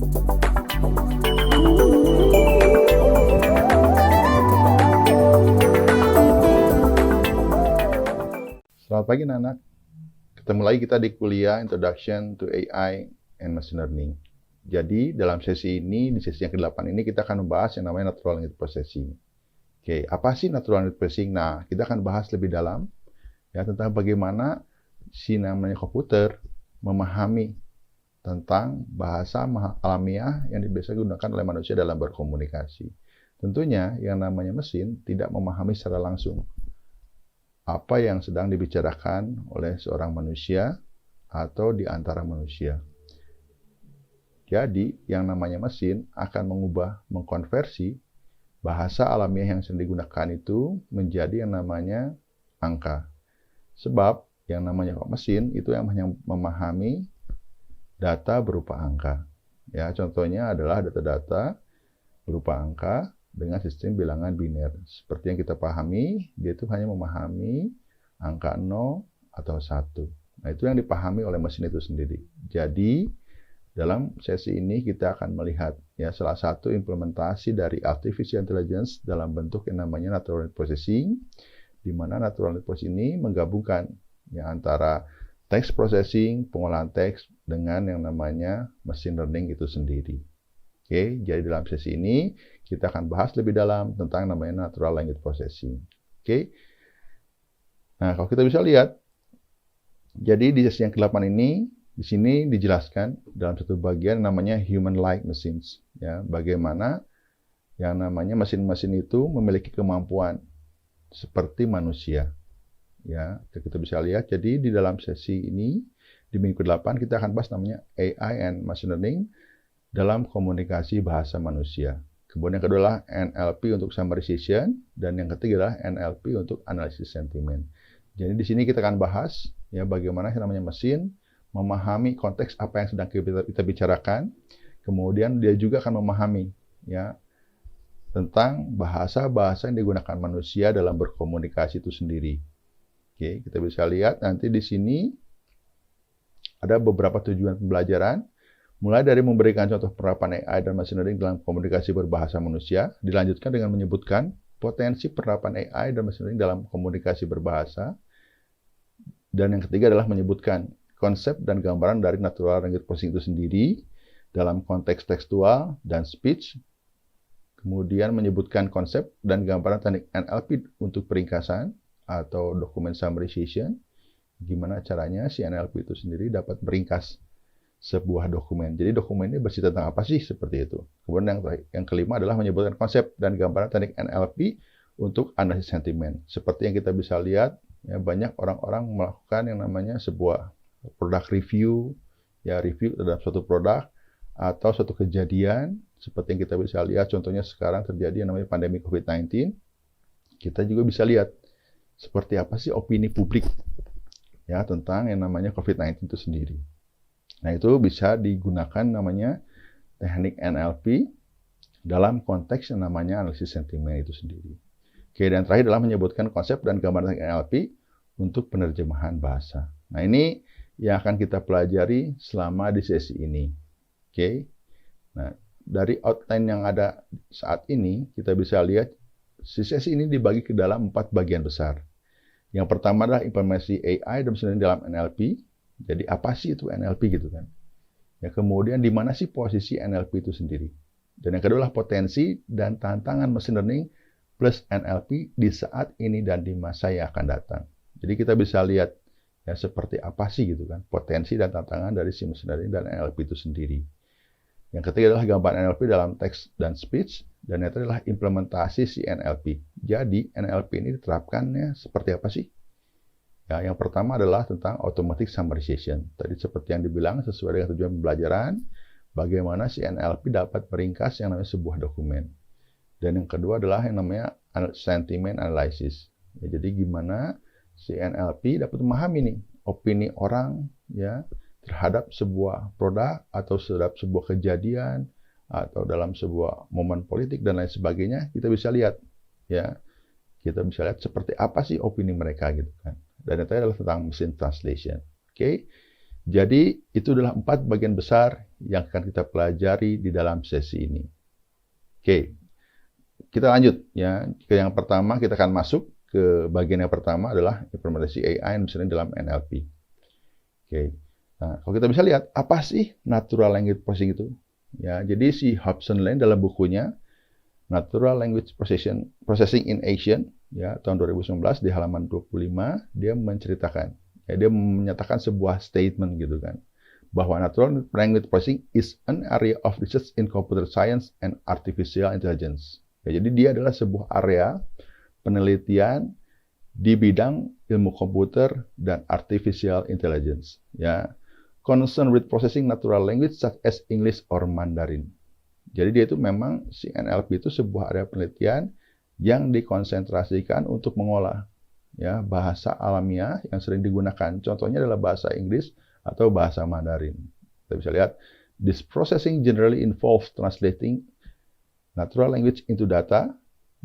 Selamat pagi anak. Ketemu lagi kita di kuliah Introduction to AI and Machine Learning. Jadi dalam sesi ini, di sesi yang ke-8 ini kita akan membahas yang namanya Natural Language Processing. Oke, apa sih Natural Language Processing? Nah, kita akan bahas lebih dalam ya tentang bagaimana si namanya komputer memahami tentang bahasa alamiah yang biasa digunakan oleh manusia dalam berkomunikasi. Tentunya yang namanya mesin tidak memahami secara langsung apa yang sedang dibicarakan oleh seorang manusia atau di antara manusia. Jadi, yang namanya mesin akan mengkonversi bahasa alamiah yang sedang digunakan itu menjadi yang namanya angka. Sebab yang namanya mesin itu yang hanya memahami data berupa angka. Ya, contohnya adalah data-data berupa angka dengan sistem bilangan biner. Seperti yang kita pahami, dia itu hanya memahami angka 0 atau 1. Nah, itu yang dipahami oleh mesin itu sendiri. Jadi, dalam sesi ini kita akan melihat ya salah satu implementasi dari artificial intelligence dalam bentuk yang namanya natural language processing, di mana natural language processing ini menggabungkan ya antara text processing, pengolahan teks dengan yang namanya machine learning itu sendiri. Oke, jadi dalam sesi ini kita akan bahas lebih dalam tentang namanya natural language processing. Oke. Nah, kalau kita bisa lihat, jadi di sesi yang ke-8 ini, di sini dijelaskan dalam satu bagian namanya human-like machines. Ya, bagaimana yang namanya mesin-mesin itu memiliki kemampuan seperti manusia. Ya, kita bisa lihat. Jadi di dalam sesi ini, di minggu ke-8 kita akan bahas namanya AI and Machine Learning dalam komunikasi bahasa manusia. Kemudian yang kedua adalah NLP untuk summarization, dan yang ketiga adalah NLP untuk analisis sentimen. Jadi di sini kita akan bahas ya bagaimana yang namanya mesin memahami konteks apa yang sedang kita bicarakan, kemudian dia juga akan memahami ya tentang bahasa-bahasa yang digunakan manusia dalam berkomunikasi itu sendiri. Oke, kita bisa lihat nanti di sini ada beberapa tujuan pembelajaran. Mulai dari memberikan contoh penerapan AI dan machine learning dalam komunikasi berbahasa manusia, dilanjutkan dengan menyebutkan potensi penerapan AI dan machine learning dalam komunikasi berbahasa, dan yang ketiga adalah menyebutkan konsep dan gambaran dari natural language processing itu sendiri dalam konteks tekstual dan speech, kemudian menyebutkan konsep dan gambaran teknik NLP untuk peringkasan atau document summarization, gimana caranya si NLP itu sendiri dapat meringkas sebuah dokumen. Jadi dokumen ini bersih tentang apa sih? Seperti itu. Kemudian yang kelima adalah menyebutkan konsep dan gambaran teknik NLP untuk analisis sentimen. Seperti yang kita bisa lihat, ya, banyak orang-orang melakukan yang namanya sebuah product review, ya review terhadap suatu produk atau suatu kejadian. Seperti yang kita bisa lihat, contohnya sekarang terjadi yang namanya pandemi COVID-19. Kita juga bisa lihat seperti apa sih opini publik ya tentang yang namanya COVID-19 itu sendiri. Nah, itu bisa digunakan namanya teknik NLP dalam konteks yang namanya analisis sentimen itu sendiri. Oke, dan terakhir adalah menyebutkan konsep dan gambaran teknik NLP untuk penerjemahan bahasa. Nah, ini yang akan kita pelajari selama di sesi ini. Oke. Nah, dari outline yang ada saat ini, kita bisa lihat sesi ini dibagi ke dalam 4 bagian besar. Yang pertama adalah implementasi AI dan machine learning dalam NLP. Jadi apa sih itu NLP gitu kan? Ya, kemudian di mana sih posisi NLP itu sendiri? Dan yang kedua adalah potensi dan tantangan machine learning plus NLP di saat ini dan di masa yang akan datang. Jadi kita bisa lihat ya seperti apa sih gitu kan potensi dan tantangan dari si machine learning dan NLP itu sendiri. Yang ketiga adalah gambaran NLP dalam teks dan speech, dan yang terakhir adalah implementasi si NLP. Jadi NLP ini diterapkannya seperti apa sih? Ya, yang pertama adalah tentang automatic summarization. Tadi seperti yang dibilang sesuai dengan tujuan pembelajaran, bagaimana si NLP dapat meringkas yang namanya sebuah dokumen. Dan yang kedua adalah yang namanya sentiment analysis. Ya, jadi gimana si NLP dapat memahami nih opini orang ya terhadap sebuah produk atau terhadap sebuah kejadian atau dalam sebuah momen politik dan lain sebagainya. Kita bisa lihat ya, kita bisa lihat seperti apa sih opini mereka gitu kan. Dan itu adalah tentang mesin translation. Oke. Jadi itu adalah 4 bagian besar yang akan kita pelajari di dalam sesi ini. Oke, kita lanjut ya. Ke yang pertama kita akan masuk ke bagian yang pertama adalah implementasi AI and machine learning dalam NLP. Oke. Nah, kalau kita bisa lihat apa sih natural language processing itu? Ya, jadi si Hobson Lane dalam bukunya Natural Language Processing in Asian ya tahun 2019 di halaman 25 dia menceritakan ya, dia menyatakan sebuah statement gitu kan bahwa natural language processing is an area of research in computer science and artificial intelligence. Ya, jadi dia adalah sebuah area penelitian di bidang ilmu komputer dan artificial intelligence ya. Concern with processing natural language such as English or Mandarin. Jadi dia itu memang si NLP itu sebuah area penelitian yang dikonsentrasikan untuk mengolah ya bahasa alamiah yang sering digunakan. Contohnya adalah bahasa Inggris atau bahasa Mandarin. Kita bisa lihat this processing generally involves translating natural language into data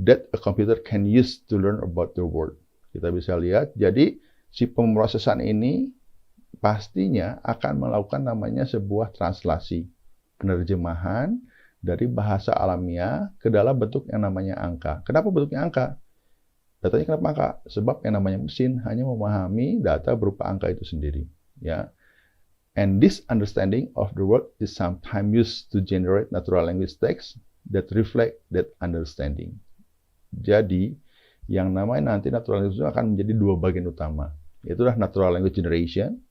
that a computer can use to learn about the world. Kita bisa lihat jadi si pemrosesan ini pastinya akan melakukan namanya sebuah translasi, penerjemahan dari bahasa alamiah ke dalam bentuk yang namanya angka. Kenapa bentuknya angka? Datanya kenapa angka? Sebab yang namanya mesin hanya memahami data berupa angka itu sendiri. Ya. And this understanding of the world is sometimes used to generate natural language text that reflect that understanding. Jadi, yang namanya nanti natural language itu akan menjadi 2 bagian utama. Itulah natural language generation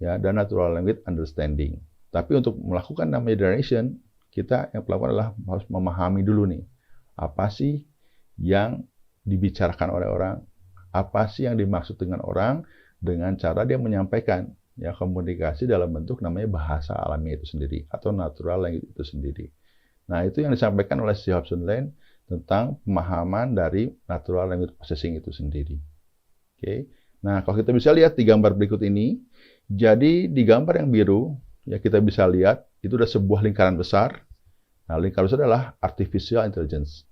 ya, dan natural language understanding. Tapi untuk melakukan namanya generation, kita yang pelakukan adalah harus memahami dulu nih, apa sih yang dibicarakan oleh orang, apa sih yang dimaksud dengan orang, dengan cara dia menyampaikan ya komunikasi dalam bentuk namanya bahasa alami itu sendiri atau natural language itu sendiri. Nah itu yang disampaikan oleh si Hobson Lane tentang pemahaman dari natural language processing itu sendiri. Oke, nah kalau kita bisa lihat di gambar berikut ini, jadi di gambar yang biru ya kita bisa lihat itu ada sebuah lingkaran besar. Nah, lingkaran besar adalah artificial intelligence.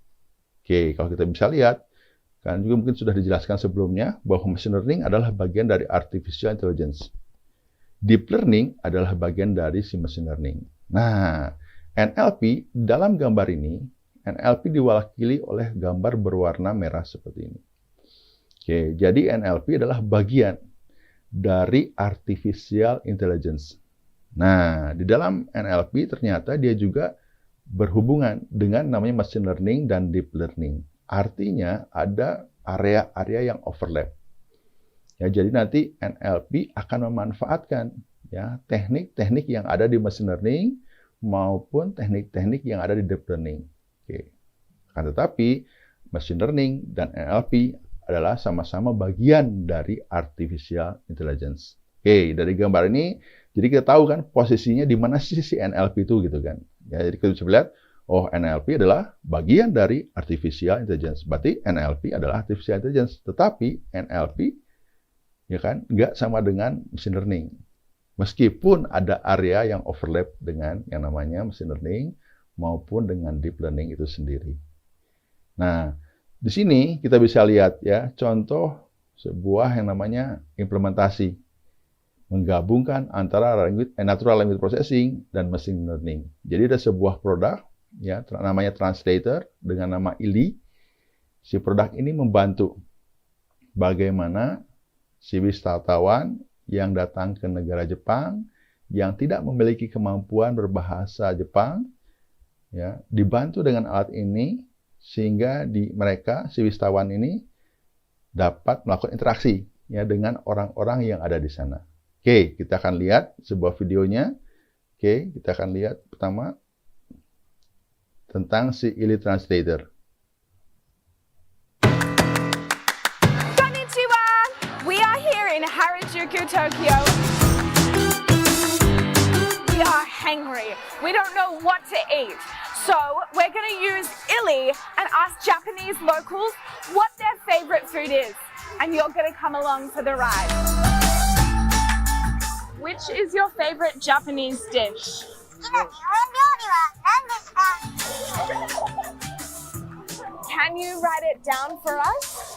Oke, kalau kita bisa lihat, kan juga mungkin sudah dijelaskan sebelumnya bahwa machine learning adalah bagian dari artificial intelligence. Deep learning adalah bagian dari si machine learning. Nah, NLP dalam gambar ini, NLP diwakili oleh gambar berwarna merah seperti ini. Oke, jadi NLP adalah bagian dari artificial intelligence. Nah, di dalam NLP ternyata dia juga berhubungan dengan namanya machine learning dan deep learning. Artinya ada area-area yang overlap. Ya, jadi nanti NLP akan memanfaatkan ya teknik-teknik yang ada di machine learning maupun teknik-teknik yang ada di deep learning. Oke. Akan tetapi machine learning dan NLP adalah sama-sama bagian dari artificial intelligence. Oke, dari gambar ini jadi kita tahu kan posisinya di mana sih si NLP itu gitu kan. Ya, jadi kita bisa lihat, oh NLP adalah bagian dari artificial intelligence. Berarti NLP adalah artificial intelligence. Tetapi NLP ya kan nggak sama dengan machine learning. Meskipun ada area yang overlap dengan yang namanya machine learning maupun dengan deep learning itu sendiri. Nah, di sini kita bisa lihat ya contoh sebuah yang namanya implementasi. Menggabungkan antara natural language processing dan machine learning. Jadi ada sebuah produk ya namanya translator dengan nama ILI. Si produk ini membantu bagaimana si wisatawan yang datang ke negara Jepang yang tidak memiliki kemampuan berbahasa Jepang ya dibantu dengan alat ini sehingga mereka si wisatawan ini dapat melakukan interaksi ya dengan orang-orang yang ada di sana. Oke, kita akan lihat sebuah videonya. Oke, kita akan lihat pertama tentang si ILI Translator. Konnichiwa! We are here in Harajuku, Tokyo. We are hungry. We don't know what to eat. So we're going to use ILI and ask Japanese locals what their favorite food is. And you're going to come along for the ride. Which is your favorite Japanese dish? Can you write it down for us?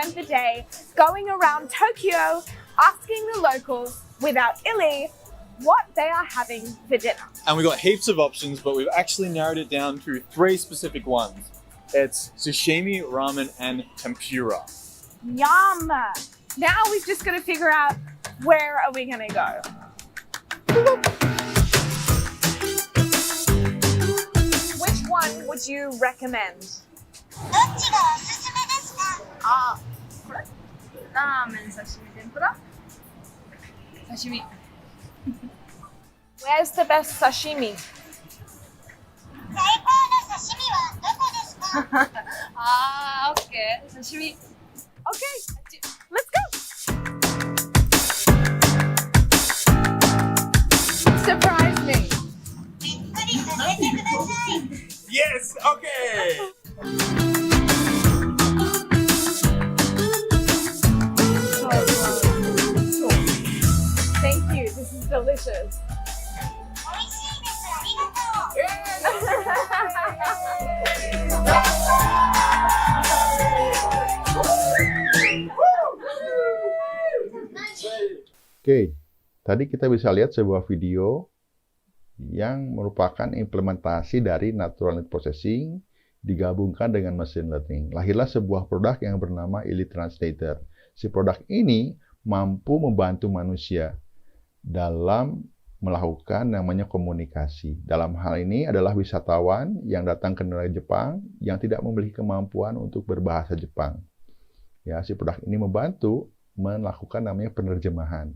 spend the day going around Tokyo asking the locals without Illy what they are having for dinner. And we got heaps of options, but we've actually narrowed it down to 3 specific ones. It's sashimi, ramen, and tempura. Yum! Now we've just got to figure out where are we going to go. Which one would you recommend? どっちがおすすめですか？あ、これラーメン、刺身、天ぷら刺身。 Where's the best sashimi? 最高の刺身はどこですか？あー、オッケー。刺身。 Okay, let's go! Surprise me! びっくりさせてください。 Yes! Okay! Thank you, this is delicious. 美味しいです。ありがとう。 Oke, tadi kita bisa lihat sebuah video yang merupakan implementasi dari natural language processing digabungkan dengan machine learning. Lahirlah sebuah produk yang bernama Illy Translator. Si produk ini mampu membantu manusia dalam melakukan namanya komunikasi. Dalam hal ini adalah wisatawan yang datang ke negara Jepang yang tidak memiliki kemampuan untuk berbahasa Jepang. Ya, si produk ini membantu melakukan namanya penerjemahan.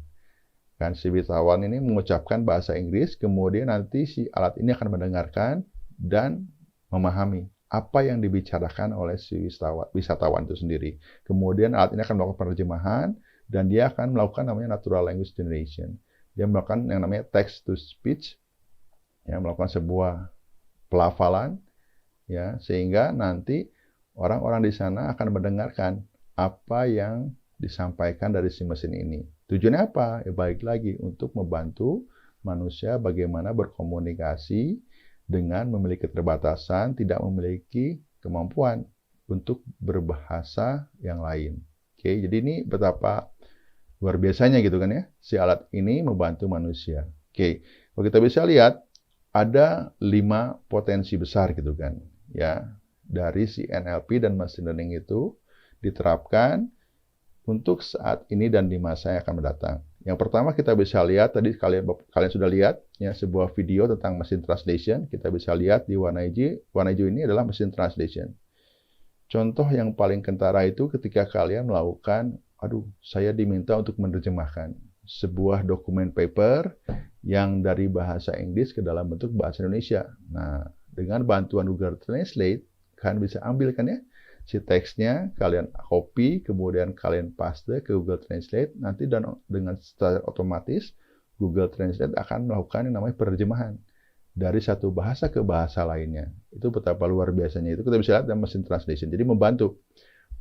Kan si wisatawan ini mengucapkan bahasa Inggris, kemudian nanti si alat ini akan mendengarkan dan memahami apa yang dibicarakan oleh si wisatawan itu sendiri. Kemudian alat ini akan melakukan penerjemahan dan dia akan melakukan namanya natural language generation. Dia melakukan yang namanya text to speech, ya, melakukan sebuah pelafalan, ya, sehingga nanti orang-orang di sana akan mendengarkan apa yang disampaikan dari si mesin ini. Tujuannya apa? Ya, balik lagi untuk membantu manusia bagaimana berkomunikasi dengan memiliki keterbatasan, tidak memiliki kemampuan untuk berbahasa yang lain. Oke, jadi ini betapa luar biasanya gitu kan ya, si alat ini membantu manusia. Oke, kalau kita bisa lihat ada 5 potensi besar gitu kan, ya, dari si NLP dan machine learning itu diterapkan untuk saat ini dan di masa yang akan mendatang. Yang pertama kita bisa lihat, tadi kalian sudah lihat ya, sebuah video tentang machine translation. Kita bisa lihat di warna hijau. Warna hijau ini adalah machine translation. Contoh yang paling kentara itu ketika kalian melakukan, saya diminta untuk menerjemahkan sebuah dokumen paper yang dari bahasa Inggris ke dalam bentuk bahasa Indonesia. Nah, dengan bantuan Google Translate, kalian bisa ambil kan ya, si teksnya, kalian copy, kemudian kalian paste ke Google Translate, nanti dengan secara otomatis Google Translate akan melakukan yang namanya penerjemahan dari satu bahasa ke bahasa lainnya. Itu betapa luar biasanya. Itu kita bisa lihat dalam machine translation. Jadi membantu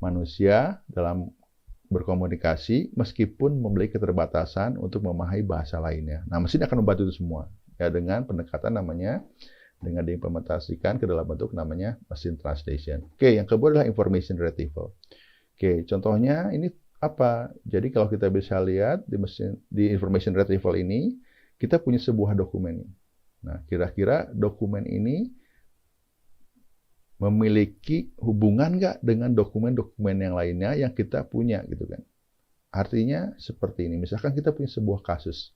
manusia dalam berkomunikasi meskipun memiliki keterbatasan untuk memahami bahasa lainnya. Nah, mesin akan membantu itu semua ya dengan pendekatan namanya dengan diimplementasikan ke dalam bentuk namanya machine translation. Oke, yang kedua adalah information retrieval. Oke, contohnya ini apa? Jadi kalau kita bisa lihat di information retrieval ini, kita punya sebuah dokumen. Nah, kira-kira dokumen ini memiliki hubungan nggak dengan dokumen-dokumen yang lainnya yang kita punya gitu kan? Artinya seperti ini. Misalkan kita punya sebuah kasus.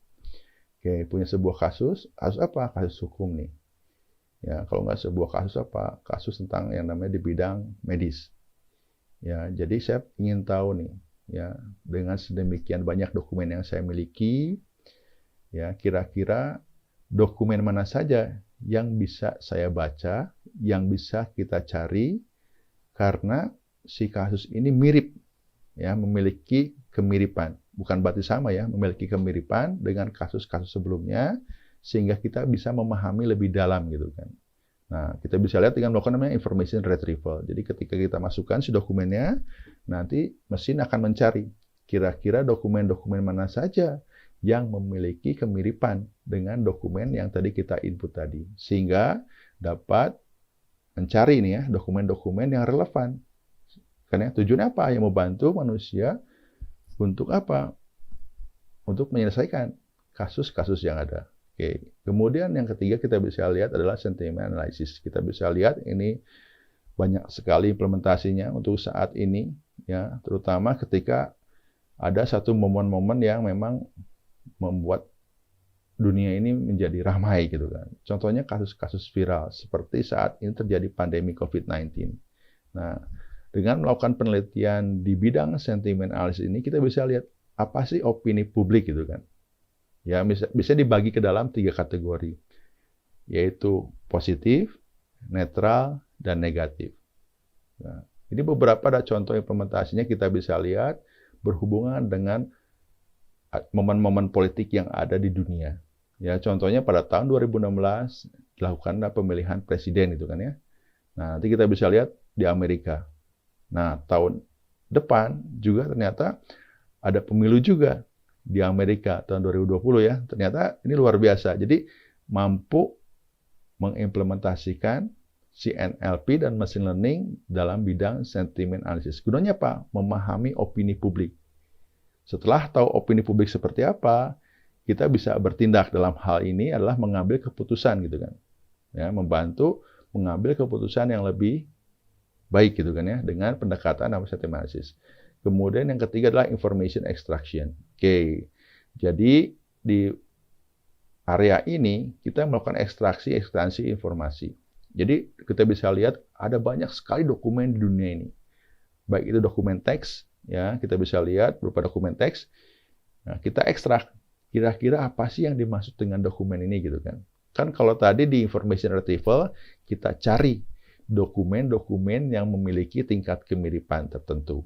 Oke, punya sebuah kasus apa? Kasus hukum nih. Ya, kalau nggak sebuah kasus apa? Kasus tentang yang namanya di bidang medis. Ya, jadi saya ingin tahu nih, ya, dengan sedemikian banyak dokumen yang saya miliki, ya, kira-kira dokumen mana saja yang bisa saya baca, yang bisa kita cari, karena si kasus ini mirip, ya, memiliki kemiripan. Bukan berarti sama ya, memiliki kemiripan dengan kasus-kasus sebelumnya, sehingga kita bisa memahami lebih dalam gitu kan. Nah, kita bisa lihat dengan melakukan namanya information retrieval. Jadi ketika kita masukkan si dokumennya, nanti mesin akan mencari kira-kira dokumen-dokumen mana saja yang memiliki kemiripan dengan dokumen yang tadi kita input tadi. Sehingga dapat mencari ini ya, dokumen-dokumen yang relevan Karena tujuannya apa? Yang membantu manusia untuk apa? Untuk menyelesaikan kasus-kasus yang ada. Oke. Kemudian yang ketiga kita bisa lihat adalah sentiment analysis. Kita bisa lihat ini banyak sekali implementasinya untuk saat ini, ya, terutama ketika ada satu momen-momen yang memang membuat dunia ini menjadi ramai gitu kan. Contohnya kasus-kasus viral seperti saat ini terjadi pandemi COVID-19. Nah, dengan melakukan penelitian di bidang sentiment analysis ini kita bisa lihat apa sih opini publik gitu kan. Ya, bisa dibagi ke dalam 3 kategori, yaitu positif, netral, dan negatif. Nah, ini beberapa ada contoh implementasinya kita bisa lihat berhubungan dengan momen-momen politik yang ada di dunia. Ya, contohnya pada tahun 2016 dilakukanlah pemilihan presiden itu kan ya. Nah, nanti kita bisa lihat di Amerika. Nah, tahun depan juga ternyata ada pemilu juga di Amerika tahun 2020 ya. Ternyata ini luar biasa. Jadi mampu mengimplementasikan si NLP dan machine learning dalam bidang sentiment analysis. Gunanya apa? Memahami opini publik. Setelah tahu opini publik seperti apa, kita bisa bertindak dalam hal ini adalah mengambil keputusan gitu kan. Ya, membantu mengambil keputusan yang lebih baik gitu kan ya dengan pendekatan nama sentiment analysis. Kemudian yang ketiga adalah information extraction. Oke. Jadi di area ini kita melakukan ekstraksi informasi. Jadi kita bisa lihat ada banyak sekali dokumen di dunia ini. Baik itu dokumen teks, ya kita bisa lihat berupa dokumen teks. Nah, kita ekstrak kira-kira apa sih yang dimaksud dengan dokumen ini gitu kan. Kan kalau tadi di information retrieval kita cari dokumen-dokumen yang memiliki tingkat kemiripan tertentu.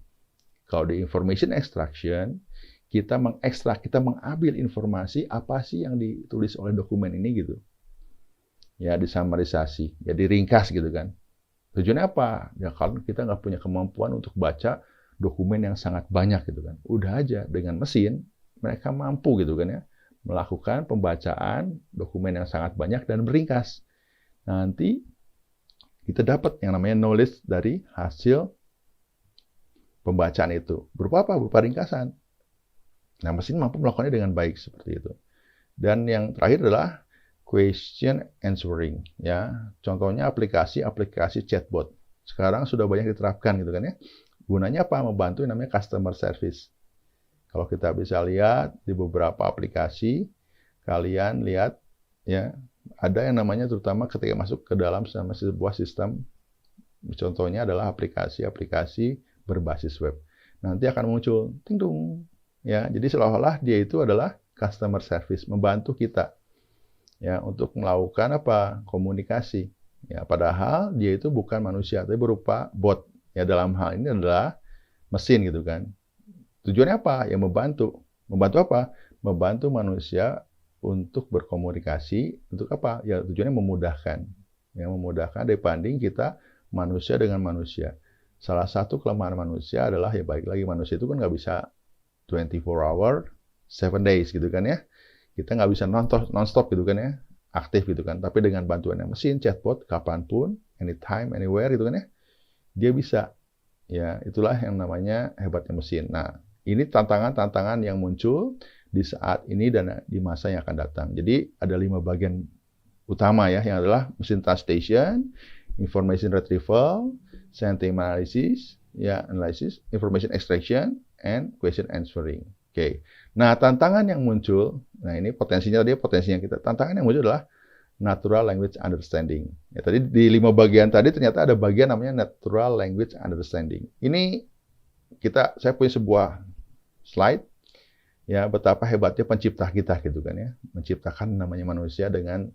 Kalau di information extraction, kita mengekstrak, kita mengambil informasi apa sih yang ditulis oleh dokumen ini gitu. Ya, disamarisasi, ya diringkas gitu kan. Tujuannya apa? Ya kalau kita nggak punya kemampuan untuk baca dokumen yang sangat banyak gitu kan. Udah aja dengan mesin, mereka mampu gitu kan ya, melakukan pembacaan dokumen yang sangat banyak dan beringkas. Nanti kita dapat yang namanya knowledge dari hasil pembacaan itu. Berupa apa? Berupa ringkasan. Nah, mesin mampu melakukannya dengan baik seperti itu. Dan yang terakhir adalah question answering. Ya, contohnya aplikasi chatbot. Sekarang sudah banyak diterapkan gitu kan ya. Gunanya apa? Membantu yang namanya customer service. Kalau kita bisa lihat di beberapa aplikasi, kalian lihat ya, ada yang namanya terutama ketika masuk ke dalam sebuah sistem, contohnya adalah aplikasi berbasis web. Nanti akan muncul ting dung ya. Jadi seolah-olah dia itu adalah customer service, membantu kita ya untuk melakukan apa? Komunikasi. Ya, padahal dia itu bukan manusia, tapi berupa bot. Ya, dalam hal ini adalah mesin gitu kan. Tujuannya apa? Ya membantu. Membantu apa? Membantu manusia untuk berkomunikasi. Untuk apa? Ya tujuannya memudahkan. Ya, memudahkan dibanding kita manusia dengan manusia. Salah satu kelemahan manusia adalah ya balik lagi manusia itu kan nggak bisa 24 hour, 7 days gitu kan ya. Kita nggak bisa non-stop gitu kan ya, aktif gitu kan. Tapi dengan bantuan mesin, chatbot, kapanpun, anytime, anywhere gitu kan ya, dia bisa. Ya, itulah yang namanya hebatnya mesin. Nah, ini tantangan-tantangan yang muncul di saat ini dan di masa yang akan datang. Jadi ada 5 bagian utama ya, yang adalah mesin translation, information retrieval, sentiment analysis, ya analysis, information extraction, and question answering. Oke. Nah, tantangan yang muncul, nah ini potensinya kita. Tantangan yang muncul adalah natural language understanding. Ya, tadi di 5 bagian tadi ternyata ada bagian namanya natural language understanding. Ini saya punya sebuah slide ya betapa hebatnya pencipta kita gitu kan ya, menciptakan namanya manusia dengan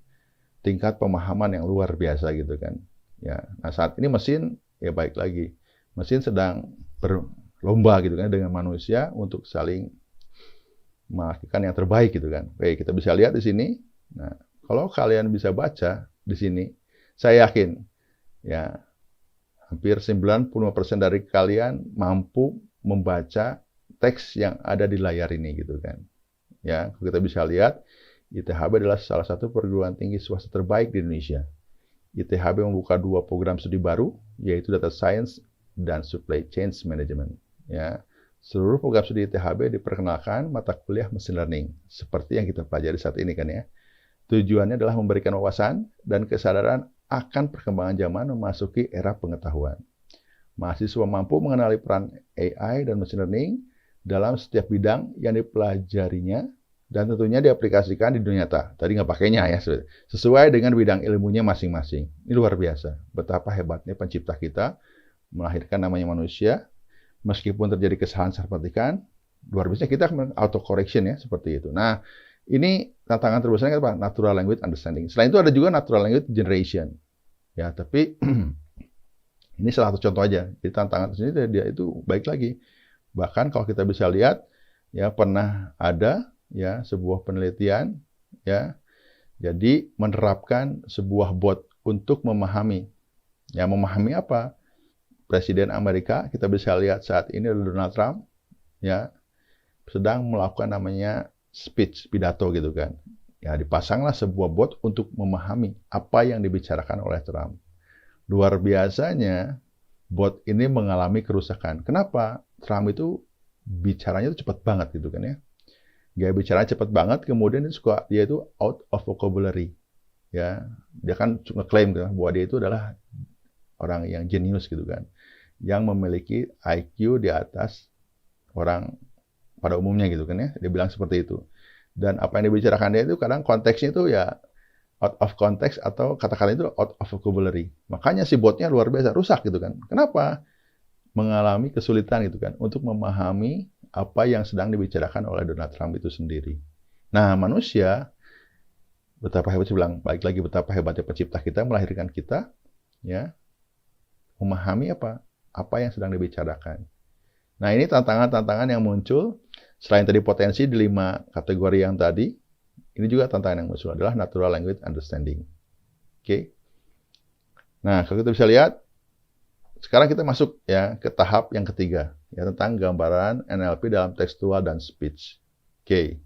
tingkat pemahaman yang luar biasa gitu kan. Ya, nah saat ini mesin ya baik lagi, mesin sedang berlomba gitu kan dengan manusia untuk saling melakukan yang terbaik gitu kan. Oke, kita bisa lihat di sini. Nah, kalau kalian bisa baca di sini, saya yakin ya hampir 95% dari kalian mampu membaca teks yang ada di layar ini gitu kan. Ya, kita bisa lihat ITHB adalah salah satu perguruan tinggi swasta terbaik di Indonesia. ITHB membuka 2 program studi baru, yaitu Data Science dan Supply Chain Management. Ya, seluruh program studi THB diperkenalkan mata kuliah Machine Learning seperti yang kita pelajari saat ini kan ya. Tujuannya adalah memberikan wawasan dan kesadaran akan perkembangan zaman memasuki era pengetahuan. Mahasiswa mampu mengenali peran AI dan Machine Learning dalam setiap bidang yang dipelajarinya dan tentunya diaplikasikan di dunia nyata. Tadi nggak pakainya ya, sesuai dengan bidang ilmunya masing-masing. Ini luar biasa. Betapa hebatnya pencipta kita melahirkan namanya manusia. Meskipun terjadi kesalahan sepertikan, luar biasa kita auto correction ya, seperti itu. Nah, ini tantangan terbesarnya apa? Natural language understanding. Selain itu ada juga natural language generation. Ya, tapi ini salah satu contoh aja. Jadi tantangan tersendiri dia itu baik lagi. Bahkan kalau kita bisa lihat, ya pernah ada ya sebuah penelitian ya jadi menerapkan sebuah bot untuk memahami apa Presiden Amerika, kita bisa lihat saat ini Donald Trump ya sedang melakukan namanya speech, pidato gitu kan ya, dipasanglah sebuah bot untuk memahami apa yang dibicarakan oleh Trump. Luar biasanya bot ini mengalami kerusakan. Kenapa? Trump itu bicaranya itu cepat banget gitu kan ya. Gaya bicara cepat banget, kemudian dia itu out of vocabulary. Ya, dia kan ngeklaim kan, bahwa dia itu adalah orang yang jenius gitu kan, yang memiliki IQ di atas orang pada umumnya gitu kan ya. Dia bilang seperti itu. Dan apa yang dibicarakan dia itu kadang konteksnya itu ya out of context atau kata-kata itu out of vocabulary. Makanya si botnya luar biasa rusak gitu kan. Kenapa? Mengalami kesulitan gitu kan untuk memahami apa yang sedang dibicarakan oleh Donald Trump itu sendiri. Nah, manusia, betapa hebat, saya bilang, baik lagi betapa hebatnya pencipta kita, melahirkan kita, ya, memahami apa yang sedang dibicarakan. Nah, ini tantangan-tantangan yang muncul, selain tadi potensi di 5 kategori yang tadi, ini juga tantangan yang muncul adalah natural language understanding. Oke. Nah, kalau kita bisa lihat, sekarang kita masuk ya ke tahap yang ketiga, ya tentang gambaran NLP dalam tekstual dan speech. Oke.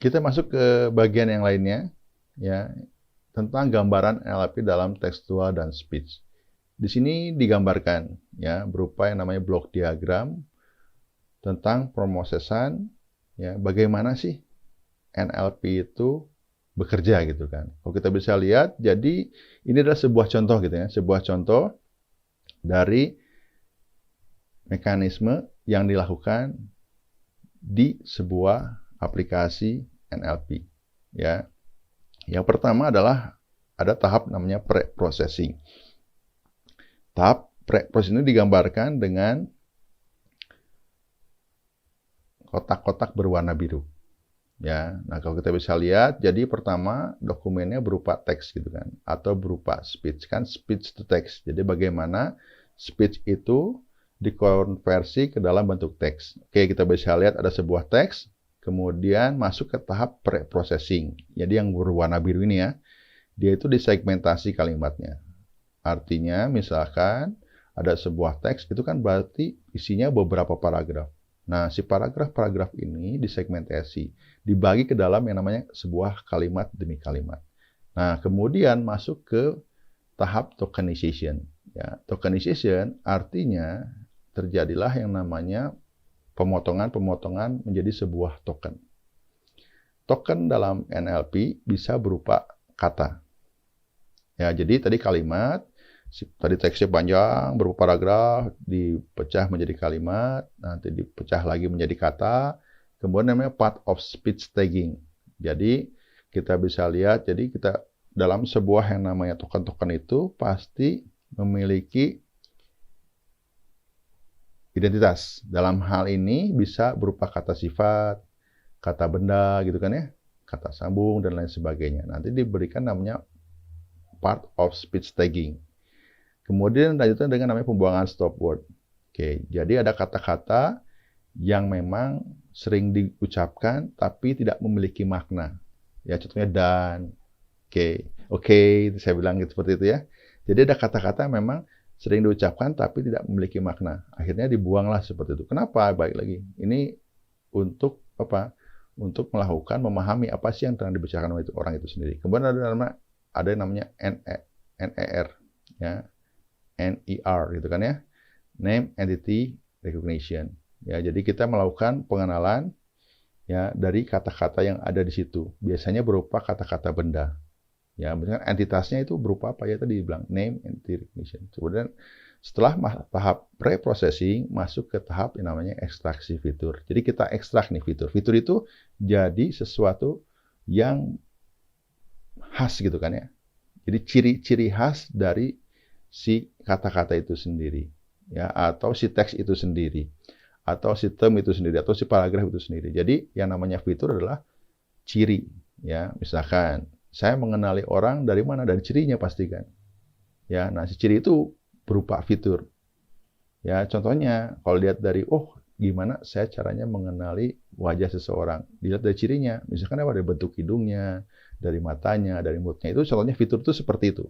Kita masuk ke bagian yang lainnya, ya tentang gambaran NLP dalam tekstual dan speech. Di sini digambarkan ya berupa yang namanya block diagram tentang promosisan, ya bagaimana sih NLP itu bekerja gitu kan. Kalau kita bisa lihat, jadi ini adalah sebuah contoh gitu ya, sebuah contoh dari mekanisme yang dilakukan di sebuah aplikasi NLP. Ya, yang pertama adalah ada tahap namanya pre-processing. Tahap pre-processing ini digambarkan dengan kotak-kotak berwarna biru. Ya, nah kalau kita bisa lihat, jadi pertama dokumennya berupa teks gitu kan, atau berupa speech kan, speech to text. Jadi bagaimana speech itu dikonversi ke dalam bentuk teks. Oke, kita bisa lihat ada sebuah teks, kemudian masuk ke tahap pre-processing. Jadi yang berwarna biru ini ya, dia itu disegmentasi kalimatnya. Artinya misalkan ada sebuah teks, itu kan berarti isinya beberapa paragraf. Nah, si paragraf-paragraf ini disegmentasi, dibagi ke dalam yang namanya sebuah kalimat demi kalimat. Nah, kemudian masuk ke tahap tokenization. Ya, tokenization artinya terjadilah yang namanya pemotongan-pemotongan menjadi sebuah token. Token dalam NLP bisa berupa kata. Ya, jadi tadi kalimat, tadi teksnya panjang, berupa paragraf, dipecah menjadi kalimat, nanti dipecah lagi menjadi kata, kemudian namanya part of speech tagging. Jadi kita bisa lihat, jadi kita dalam sebuah yang namanya token-token itu pasti memiliki identitas. Dalam hal ini bisa berupa kata sifat, kata benda gitu kan ya, kata sambung dan lain sebagainya. Nanti diberikan namanya part of speech tagging. Kemudian lanjutnya dengan namanya pembuangan stop word. Oke, jadi ada kata-kata yang memang sering diucapkan tapi tidak memiliki makna. Ya, contohnya dan, oke, saya bilang gitu seperti itu ya. Jadi ada kata-kata memang sering diucapkan tapi tidak memiliki makna. Akhirnya dibuanglah seperti itu. Kenapa? Baik lagi. Ini untuk apa? Untuk melakukan memahami apa sih yang sedang dibicarakan oleh orang itu sendiri. Kemudian ada yang namanya NER, ya, NER gitu kan ya, Name Entity Recognition. Ya, jadi kita melakukan pengenalan ya dari kata-kata yang ada di situ. Biasanya berupa kata-kata benda. Ya, misalkan entitasnya itu berupa apa ya tadi dibilang name entity recognition. Kemudian setelah tahap pre-processing masuk ke tahap yang namanya ekstraksi fitur. Jadi kita ekstrak nih fitur. Fitur itu jadi sesuatu yang khas gitu kan ya. Jadi ciri-ciri khas dari si kata-kata itu sendiri, ya, atau si teks itu sendiri, atau si term itu sendiri, atau si paragraf itu sendiri. Jadi yang namanya fitur adalah ciri, ya. Misalkan saya mengenali orang dari mana? Dari cirinya pasti kan. Ya, nah si ciri itu berupa fitur. Ya, contohnya kalau lihat dari gimana saya caranya mengenali wajah seseorang? Dilihat dari cirinya. Misalkan apa? Dari bentuk hidungnya, dari matanya, dari mulutnya. Itu contohnya fitur itu seperti itu.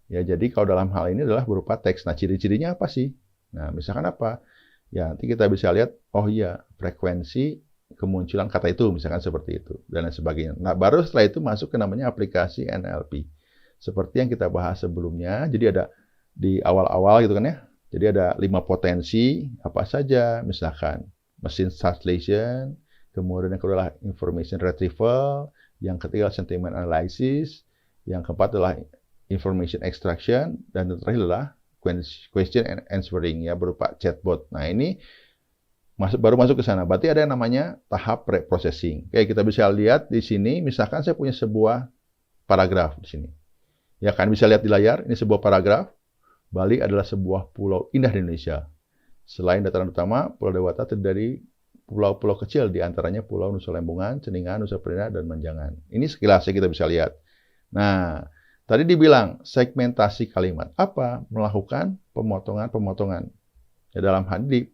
Ya, jadi kalau dalam hal ini adalah berupa teks. Nah, ciri-cirinya apa sih? Nah, misalkan apa? Ya, nanti kita bisa lihat, oh iya, frekuensi kemunculan kata itu, misalkan seperti itu, dan lain sebagainya. Nah, baru setelah itu masuk ke namanya aplikasi NLP. Seperti yang kita bahas sebelumnya, jadi ada di awal-awal gitu kan ya, jadi ada 5 potensi, apa saja, misalkan machine translation, kemudian yang kedua adalah information retrieval, yang ketiga sentiment analysis, yang keempat adalah information extraction, dan yang terakhir adalah question and answering, ya, berupa chatbot. Nah, ini baru masuk ke sana. Berarti ada yang namanya tahap pre-processing. Oke, kita bisa lihat di sini, misalkan saya punya sebuah paragraf di sini. Ya kan, bisa lihat di layar, ini sebuah paragraf. Bali adalah sebuah pulau indah di Indonesia. Selain dataran utama, Pulau Dewata terdiri dari pulau-pulau kecil, di antaranya Pulau Nusa Lembongan, Ceningan, Nusa Penida, dan Menjangan. Ini sekilasnya kita bisa lihat. Nah, tadi dibilang segmentasi kalimat. Apa? Melakukan pemotongan-pemotongan. Ya, dalam hal ini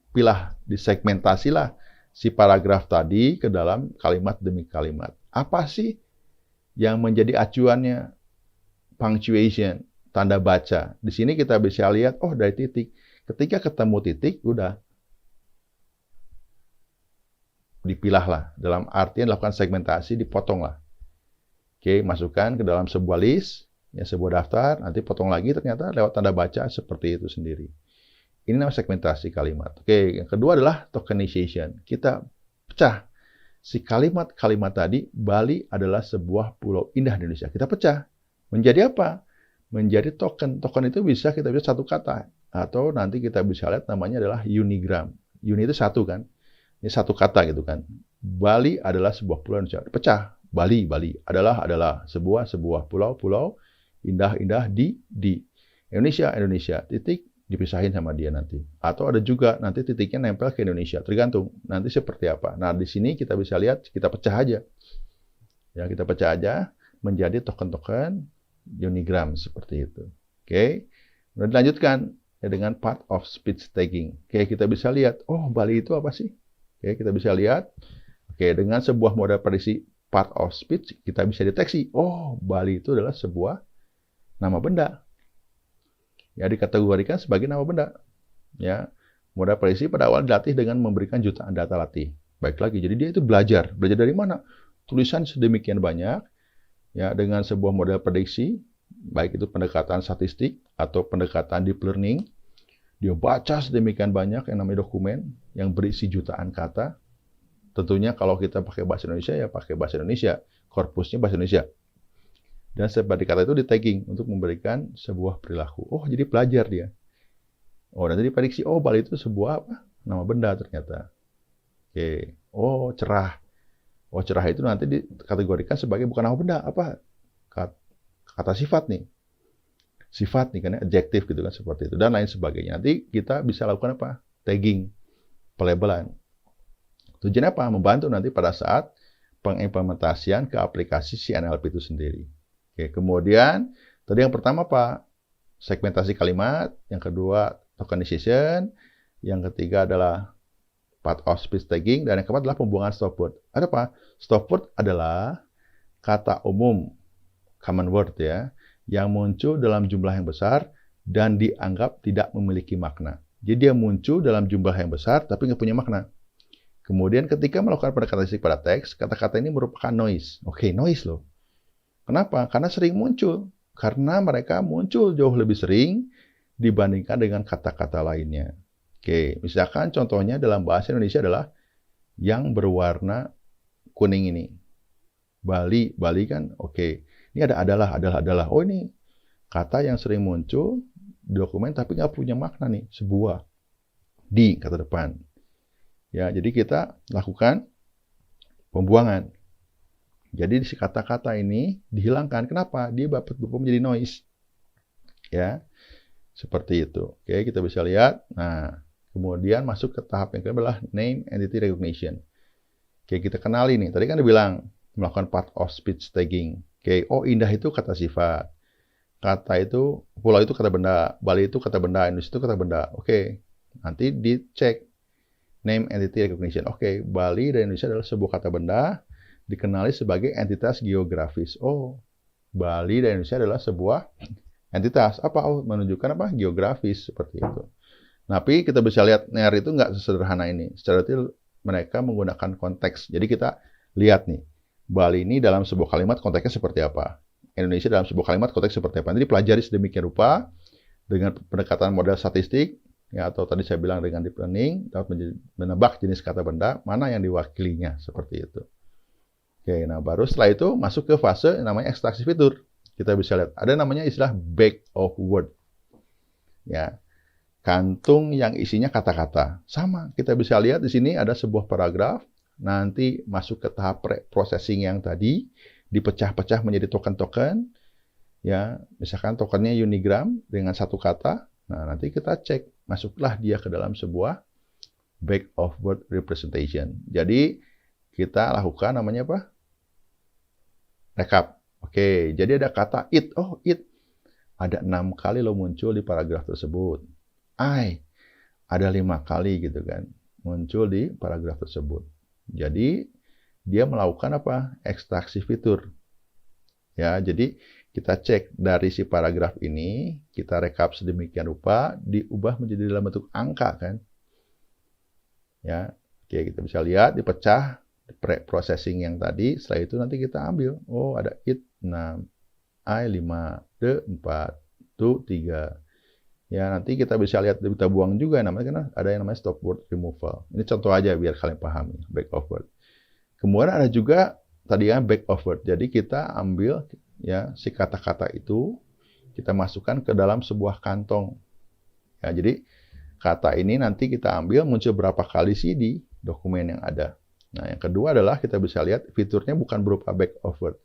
disegmentasilah si paragraf tadi ke dalam kalimat demi kalimat. Apa sih yang menjadi acuannya? Punctuation, tanda baca. Di sini kita bisa lihat, dari titik. Ketika ketemu titik, udah dipilahlah. Dalam artian lakukan segmentasi, dipotonglah. Oke, masukkan ke dalam sebuah list, ya, sebuah daftar, nanti potong lagi ternyata lewat tanda baca seperti itu sendiri. Ini namanya segmentasi kalimat. Oke, yang kedua adalah tokenization. Kita pecah. Si kalimat-kalimat tadi, Bali adalah sebuah pulau indah di Indonesia. Kita pecah. Menjadi apa? Menjadi token. Token itu bisa kita bisa satu kata. Atau nanti kita bisa lihat namanya adalah unigram. Uni itu satu kan. Ini satu kata gitu kan. Bali adalah sebuah pulau Indonesia. Pecah. Bali adalah sebuah pulau indah-indah di Indonesia. Titik dipisahin sama dia nanti. Atau ada juga nanti titiknya nempel ke Indonesia. Tergantung nanti seperti apa. Nah, di sini kita bisa lihat, kita pecah aja. Ya, kita pecah aja menjadi token-token unigram seperti itu. Oke. Kemudian dilanjutkan ya dengan part of speech tagging. Oke, kita bisa lihat, Bali itu apa sih? Oke, kita bisa lihat. Oke, dengan sebuah model prediksi part of speech, kita bisa deteksi, Bali itu adalah sebuah nama benda. Ya, dikategorikan sebagai nama benda. Ya, model prediksi pada awal dilatih dengan memberikan jutaan data latih. Baik lagi, jadi dia itu belajar dari mana? Tulisan sedemikian banyak, ya, dengan sebuah model prediksi, baik itu pendekatan statistik atau pendekatan deep learning, dia baca sedemikian banyak yang namanya dokumen yang berisi jutaan kata. Tentunya kalau kita pakai bahasa Indonesia, ya pakai bahasa Indonesia, korpusnya bahasa Indonesia. Dan setiap kata itu di-tagging untuk memberikan sebuah perilaku. Jadi belajar dia. Nanti diprediksi, Bali itu sebuah apa? Nama benda ternyata. Oke. Cerah. Cerah itu nanti dikategorikan sebagai bukan nama benda, apa? Kata sifat nih. Sifat nih, kan adjektif gitu kan, seperti itu. Dan lain sebagainya. Nanti kita bisa lakukan apa? Tagging. Pelabelan. Tujuannya apa? Membantu nanti pada saat pengimplementasian ke aplikasi si NLP itu sendiri. Oke, kemudian tadi yang pertama apa? Segmentasi kalimat, yang kedua tokenization, yang ketiga adalah part of speech tagging, dan yang keempat adalah pembuangan stop word. Ada apa? Stop word adalah kata umum, common word ya, yang muncul dalam jumlah yang besar dan dianggap tidak memiliki makna. Jadi dia muncul dalam jumlah yang besar tapi nggak punya makna. Kemudian ketika melakukan pendekatan statistik pada teks, kata-kata ini merupakan noise. Oke, noise loh. Kenapa? Karena sering muncul. Karena mereka muncul jauh lebih sering dibandingkan dengan kata-kata lainnya. Oke, misalkan contohnya dalam bahasa Indonesia adalah yang berwarna kuning ini. Bali kan, oke. Ini ada adalah. Oh, ini kata yang sering muncul di dokumen tapi nggak punya makna nih, sebuah. Di kata depan. Ya, jadi kita lakukan pembuangan. Jadi si kata-kata ini dihilangkan. Kenapa? Dia dapat berubah menjadi noise. Ya, seperti itu. Oke, kita bisa lihat. Nah, kemudian masuk ke tahap yang kedua adalah name entity recognition. Oke, kita kenali nih. Tadi kan dibilang melakukan part of speech tagging. Oke, oh indah itu kata sifat. Kata itu, pulau itu kata benda. Bali itu kata benda. Indonesia itu kata benda. Oke, nanti dicek name entity recognition. Oke, Bali dan Indonesia adalah sebuah kata benda dikenali sebagai entitas geografis. Oh, Bali dan Indonesia adalah sebuah entitas. Apa? Oh, menunjukkan apa? Geografis, seperti itu. Tapi kita bisa lihat NER itu nggak sesederhana ini. Secara detail mereka menggunakan konteks. Jadi kita lihat nih, Bali ini dalam sebuah kalimat konteksnya seperti apa. Indonesia dalam sebuah kalimat konteks seperti apa. Jadi pelajari sedemikian rupa dengan pendekatan model statistik, ya, atau tadi saya bilang dengan deep learning, dapat menebak jenis kata benda, mana yang diwakilinya, seperti itu. Oke, nah baru setelah itu masuk ke fase yang namanya ekstraksi fitur. Kita bisa lihat, ada namanya istilah bag of word. Ya, kantung yang isinya kata-kata. Sama, kita bisa lihat di sini ada sebuah paragraf, nanti masuk ke tahap processing yang tadi, dipecah-pecah menjadi token-token. Ya, misalkan tokennya unigram dengan satu kata. Nah, nanti kita cek, masuklah dia ke dalam sebuah bag of word representation. Jadi, kita lakukan namanya apa? Rekap. Oke, jadi ada kata it. Oh, it. Ada 6 kali lo muncul di paragraf tersebut. I. Ada 5 kali gitu kan. Muncul di paragraf tersebut. Jadi, dia melakukan apa? Ekstraksi fitur. Ya, jadi kita cek dari si paragraf ini, kita rekap sedemikian rupa, diubah menjadi dalam bentuk angka kan. Ya, oke, kita bisa lihat dipecah processing yang tadi, setelah itu nanti kita ambil. Oh, ada it 6, I 5, D 4, tu 3. Ya, nanti kita bisa lihat, kita buang juga namanya kan ada yang namanya stop word removal. Ini contoh aja biar kalian pahami, back of word. Kemudian ada juga tadi yang back of word. Jadi kita ambil ya si kata-kata itu, kita masukkan ke dalam sebuah kantong. Ya, jadi kata ini nanti kita ambil muncul berapa kali sih di dokumen yang ada. Nah, yang kedua adalah kita bisa lihat fiturnya bukan berupa back of word,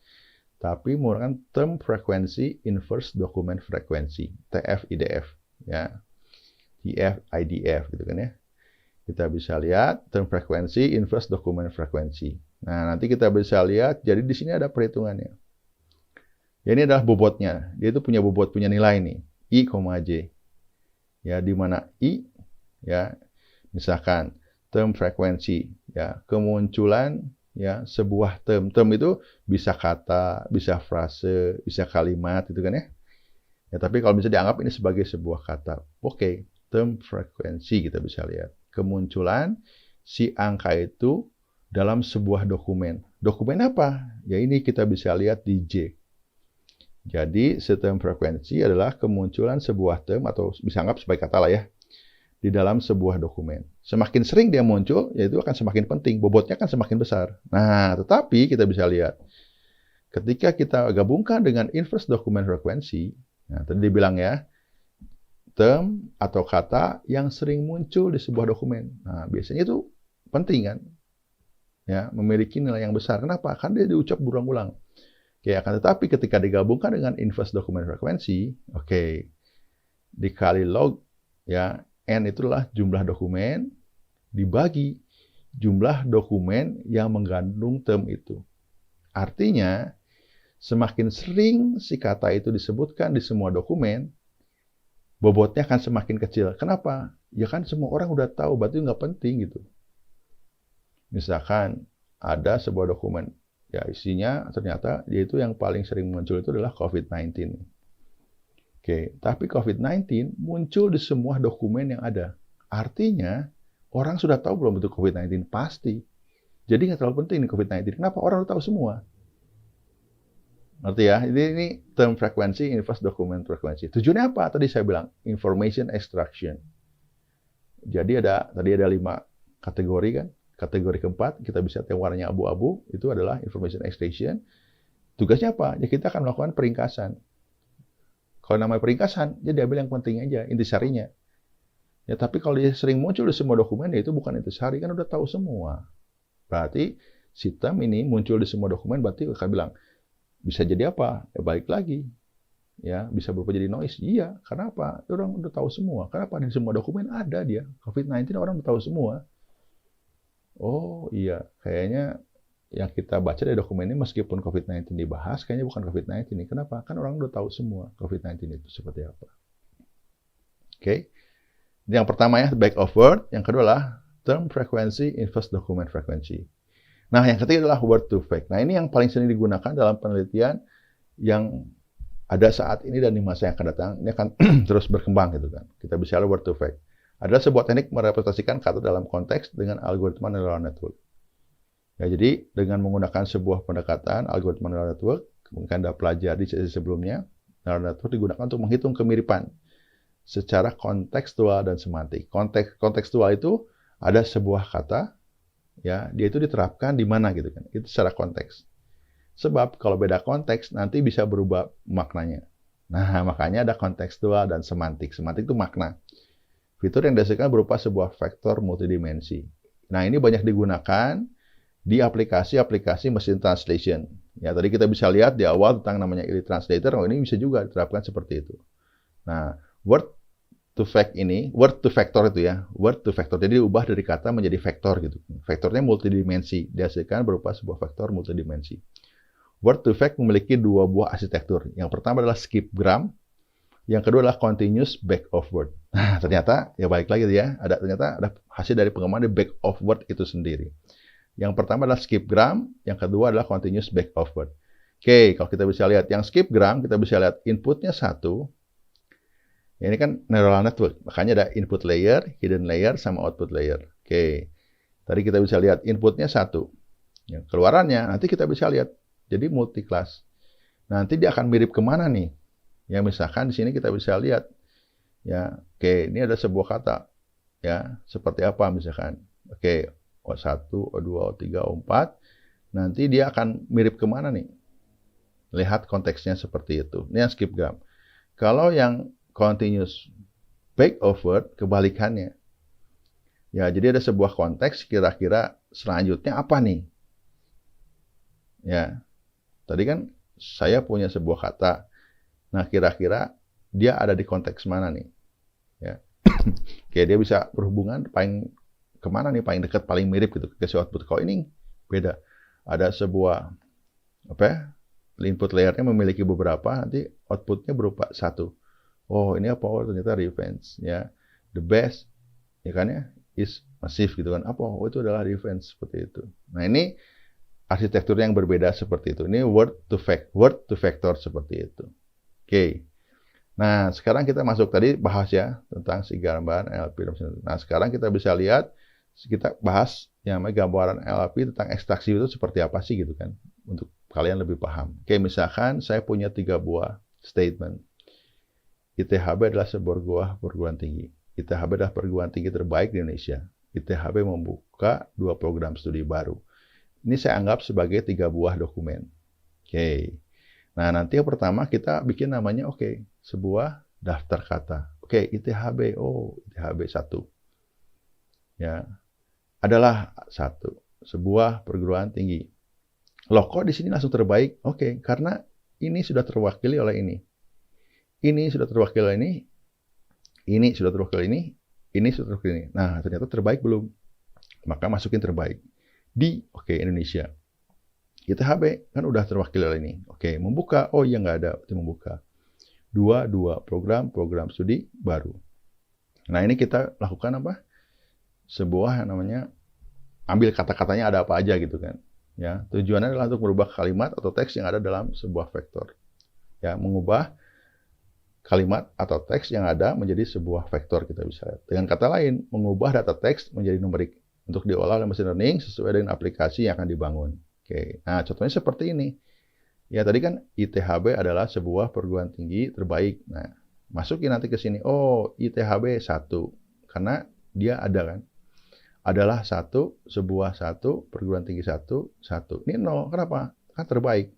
tapi menggunakan term frequency inverse document frequency, TF-IDF, ya, TF-IDF gitu kan ya. Kita bisa lihat term frequency inverse document frequency. Nah, nanti kita bisa lihat, jadi di sini ada perhitungannya. Ya, ini adalah bobotnya. Dia itu punya bobot, punya nilai nih, I, J. Ya, di mana I, ya, misalkan term frekuensi, ya, kemunculan ya sebuah term. Term itu bisa kata, bisa frase, bisa kalimat itu kan ya. Ya, tapi kalau bisa dianggap ini sebagai sebuah kata. Oke, term frekuensi kita bisa lihat. Kemunculan si angka itu dalam sebuah dokumen. Dokumen apa? Ya, ini kita bisa lihat di J. Jadi, term frekuensi adalah kemunculan sebuah term atau bisa anggap sebagai kata lah ya, di dalam sebuah dokumen. Semakin sering dia muncul, ya itu akan semakin penting. Bobotnya akan semakin besar. Nah, tetapi kita bisa lihat, ketika kita gabungkan dengan inverse document frequency, nah, tadi dibilang ya, term atau kata yang sering muncul di sebuah dokumen. Nah, biasanya itu penting kan? Ya, memiliki nilai yang besar. Kenapa? Karena dia diucap berulang-ulang. Oke, akan tetapi ketika digabungkan dengan inverse document frequency, oke, dikali log, ya, N itulah jumlah dokumen dibagi jumlah dokumen yang mengandung term itu. Artinya, semakin sering si kata itu disebutkan di semua dokumen, bobotnya akan semakin kecil. Kenapa? Ya kan semua orang udah tahu, berarti nggak penting gitu. Misalkan ada sebuah dokumen, ya isinya ternyata dia itu yang paling sering muncul itu adalah COVID-19. Oke, tapi COVID-19 muncul di semua dokumen yang ada. Artinya, orang sudah tahu belum bentuk COVID-19? Pasti. Jadi nggak terlalu penting nih COVID-19. Kenapa? Orang udah tahu semua. Ngerti ya? Ini term frekuensi, inverse document frekuensi. Tujuannya apa? Tadi saya bilang information extraction. Jadi tadi ada 5 kategori kan. Kategori keempat kita bisa lihat yang warnanya abu-abu itu adalah information extraction. Tugasnya apa? Ya kita akan melakukan peringkasan. Kalau namanya peringkasan, dia diambil yang penting aja, intisarinya. Ya tapi kalau dia sering muncul di semua dokumen, ya itu bukan intisari, kan udah tahu semua. Berarti sistem ini muncul di semua dokumen, berarti akan bilang bisa jadi apa? Ya balik lagi. Ya, bisa berupa jadi noise. Iya, karena apa? Orang udah tahu semua. Kenapa? Di semua dokumen ada dia. COVID-19 orang udah tahu semua. Oh iya, kayaknya yang kita baca dari dokumen ini meskipun COVID-19 dibahas, kayaknya bukan COVID-19 ini. Kenapa? Kan orang udah tahu semua COVID-19 itu seperti apa. Oke. Yang pertama ya, back of word. Yang kedua adalah term frequency, inverse document frequency. Nah, yang ketiga adalah word to fact. Nah, ini yang paling sering digunakan dalam penelitian yang ada saat ini dan di masa yang akan datang. Ini akan terus berkembang gitu kan. Kita bicara word to fact. Adalah sebuah teknik merepresentasikan kata dalam konteks dengan algoritma neural network. Ya, jadi dengan menggunakan sebuah pendekatan algoritma neural network, mungkin Anda pelajari di sesi sebelumnya, neural network digunakan untuk menghitung kemiripan secara kontekstual dan semantik. Kontekstual itu ada sebuah kata, ya, dia itu diterapkan di mana gitu kan. Itu secara konteks. Sebab kalau beda konteks nanti bisa berubah maknanya. Nah, makanya ada kontekstual dan semantik. Semantik itu makna. Fitur yang dihasilkan berupa sebuah vektor multidimensi. Nah, ini banyak digunakan di aplikasi-aplikasi mesin translation. Ya, tadi kita bisa lihat di awal tentang namanya Illy Translator, ini bisa juga diterapkan seperti itu. Nah, word to fact ini, word to vector itu ya, word to vector. Jadi diubah dari kata menjadi vektor gitu. Vektornya multidimensi, dihasilkan berupa sebuah vektor multidimensi. Word to fact memiliki 2 buah arsitektur. Yang pertama adalah skipgram, yang kedua adalah continuous back of word. Nah, ternyata ya balik lagi ya, ternyata ada hasil dari pengembangan back of word itu sendiri. Yang pertama adalah skipgram, yang kedua adalah continuous back of word. Oke, kalau kita bisa lihat yang skipgram, kita bisa lihat inputnya 1. Ya, ini kan neural network, makanya ada input layer, hidden layer, sama output layer. Oke, tadi kita bisa lihat inputnya 1. Ya, keluarannya nanti kita bisa lihat, jadi multi class. Nanti dia akan mirip kemana nih? Ya, misalkan di sini kita bisa lihat, ya, oke, ini ada sebuah kata, ya, seperti apa misalkan, oke, O1, O2, O3, O4, nanti dia akan mirip kemana nih? Lihat konteksnya seperti itu. Ini yang skipgram. Kalau yang continuous back of word, kebalikannya. Ya, jadi ada sebuah konteks, kira-kira selanjutnya apa nih? Ya, tadi kan saya punya sebuah kata. Nah, kira-kira dia ada di konteks mana nih? Ya. Oke, dia bisa berhubungan paling kemana nih, paling dekat, paling mirip gitu ke si output. Kalau ini beda. Ada sebuah input layernya memiliki beberapa, nanti outputnya berupa 1. Oh, ini apa? Oh, ternyata revenge. Ya, the best, ya kan ya, is massive gitu kan. Apa? Oh, itu adalah revenge seperti itu. Nah, ini arsitektur yang berbeda seperti itu. Ini word to vector seperti itu. Oke. Nah, sekarang kita masuk tadi bahas ya tentang si gambaran NLP. Nah, sekarang kita bisa lihat, kita bahas yang namanya gambaran NLP tentang ekstraksi itu seperti apa sih gitu kan, untuk kalian lebih paham. Oke, misalkan saya punya 3 buah statement. ITHB adalah sebuah perguruan tinggi. ITHB adalah perguruan tinggi terbaik di Indonesia. ITHB membuka 2 program studi baru. Ini saya anggap sebagai 3 buah dokumen. Oke. Nah, nanti yang pertama kita bikin namanya, sebuah daftar kata. ITHB, ITHB 1. Ya, adalah 1. Sebuah perguruan tinggi. Loh, kok di sini langsung terbaik? Karena ini sudah terwakili oleh ini. Ini sudah terwakili oleh ini. Ini sudah terwakili ini. Ini sudah terwakili ini. Nah, ternyata terbaik belum. Maka masukin terbaik. Di, Indonesia. ITHB kan udah terwakili oleh ini. Membuka. Oh iya, nggak ada. Berarti membuka. 2 program studi baru. Nah, ini kita lakukan apa? Sebuah yang namanya ambil kata-katanya ada apa aja gitu kan. Ya, tujuannya adalah untuk merubah kalimat atau teks yang ada dalam sebuah vektor. Ya, mengubah kalimat atau teks yang ada menjadi sebuah vektor, kita bisa lihat. Dengan kata lain, mengubah data teks menjadi numerik untuk diolah oleh machine learning sesuai dengan aplikasi yang akan dibangun. Nah, contohnya seperti ini. Ya, tadi kan ITHB adalah sebuah perguruan tinggi terbaik. Nah, masukin nanti ke sini. Oh, ITHB 1. Karena dia ada kan. Adalah sebuah perguruan tinggi 1. Ini 0. Kenapa? Kan terbaik.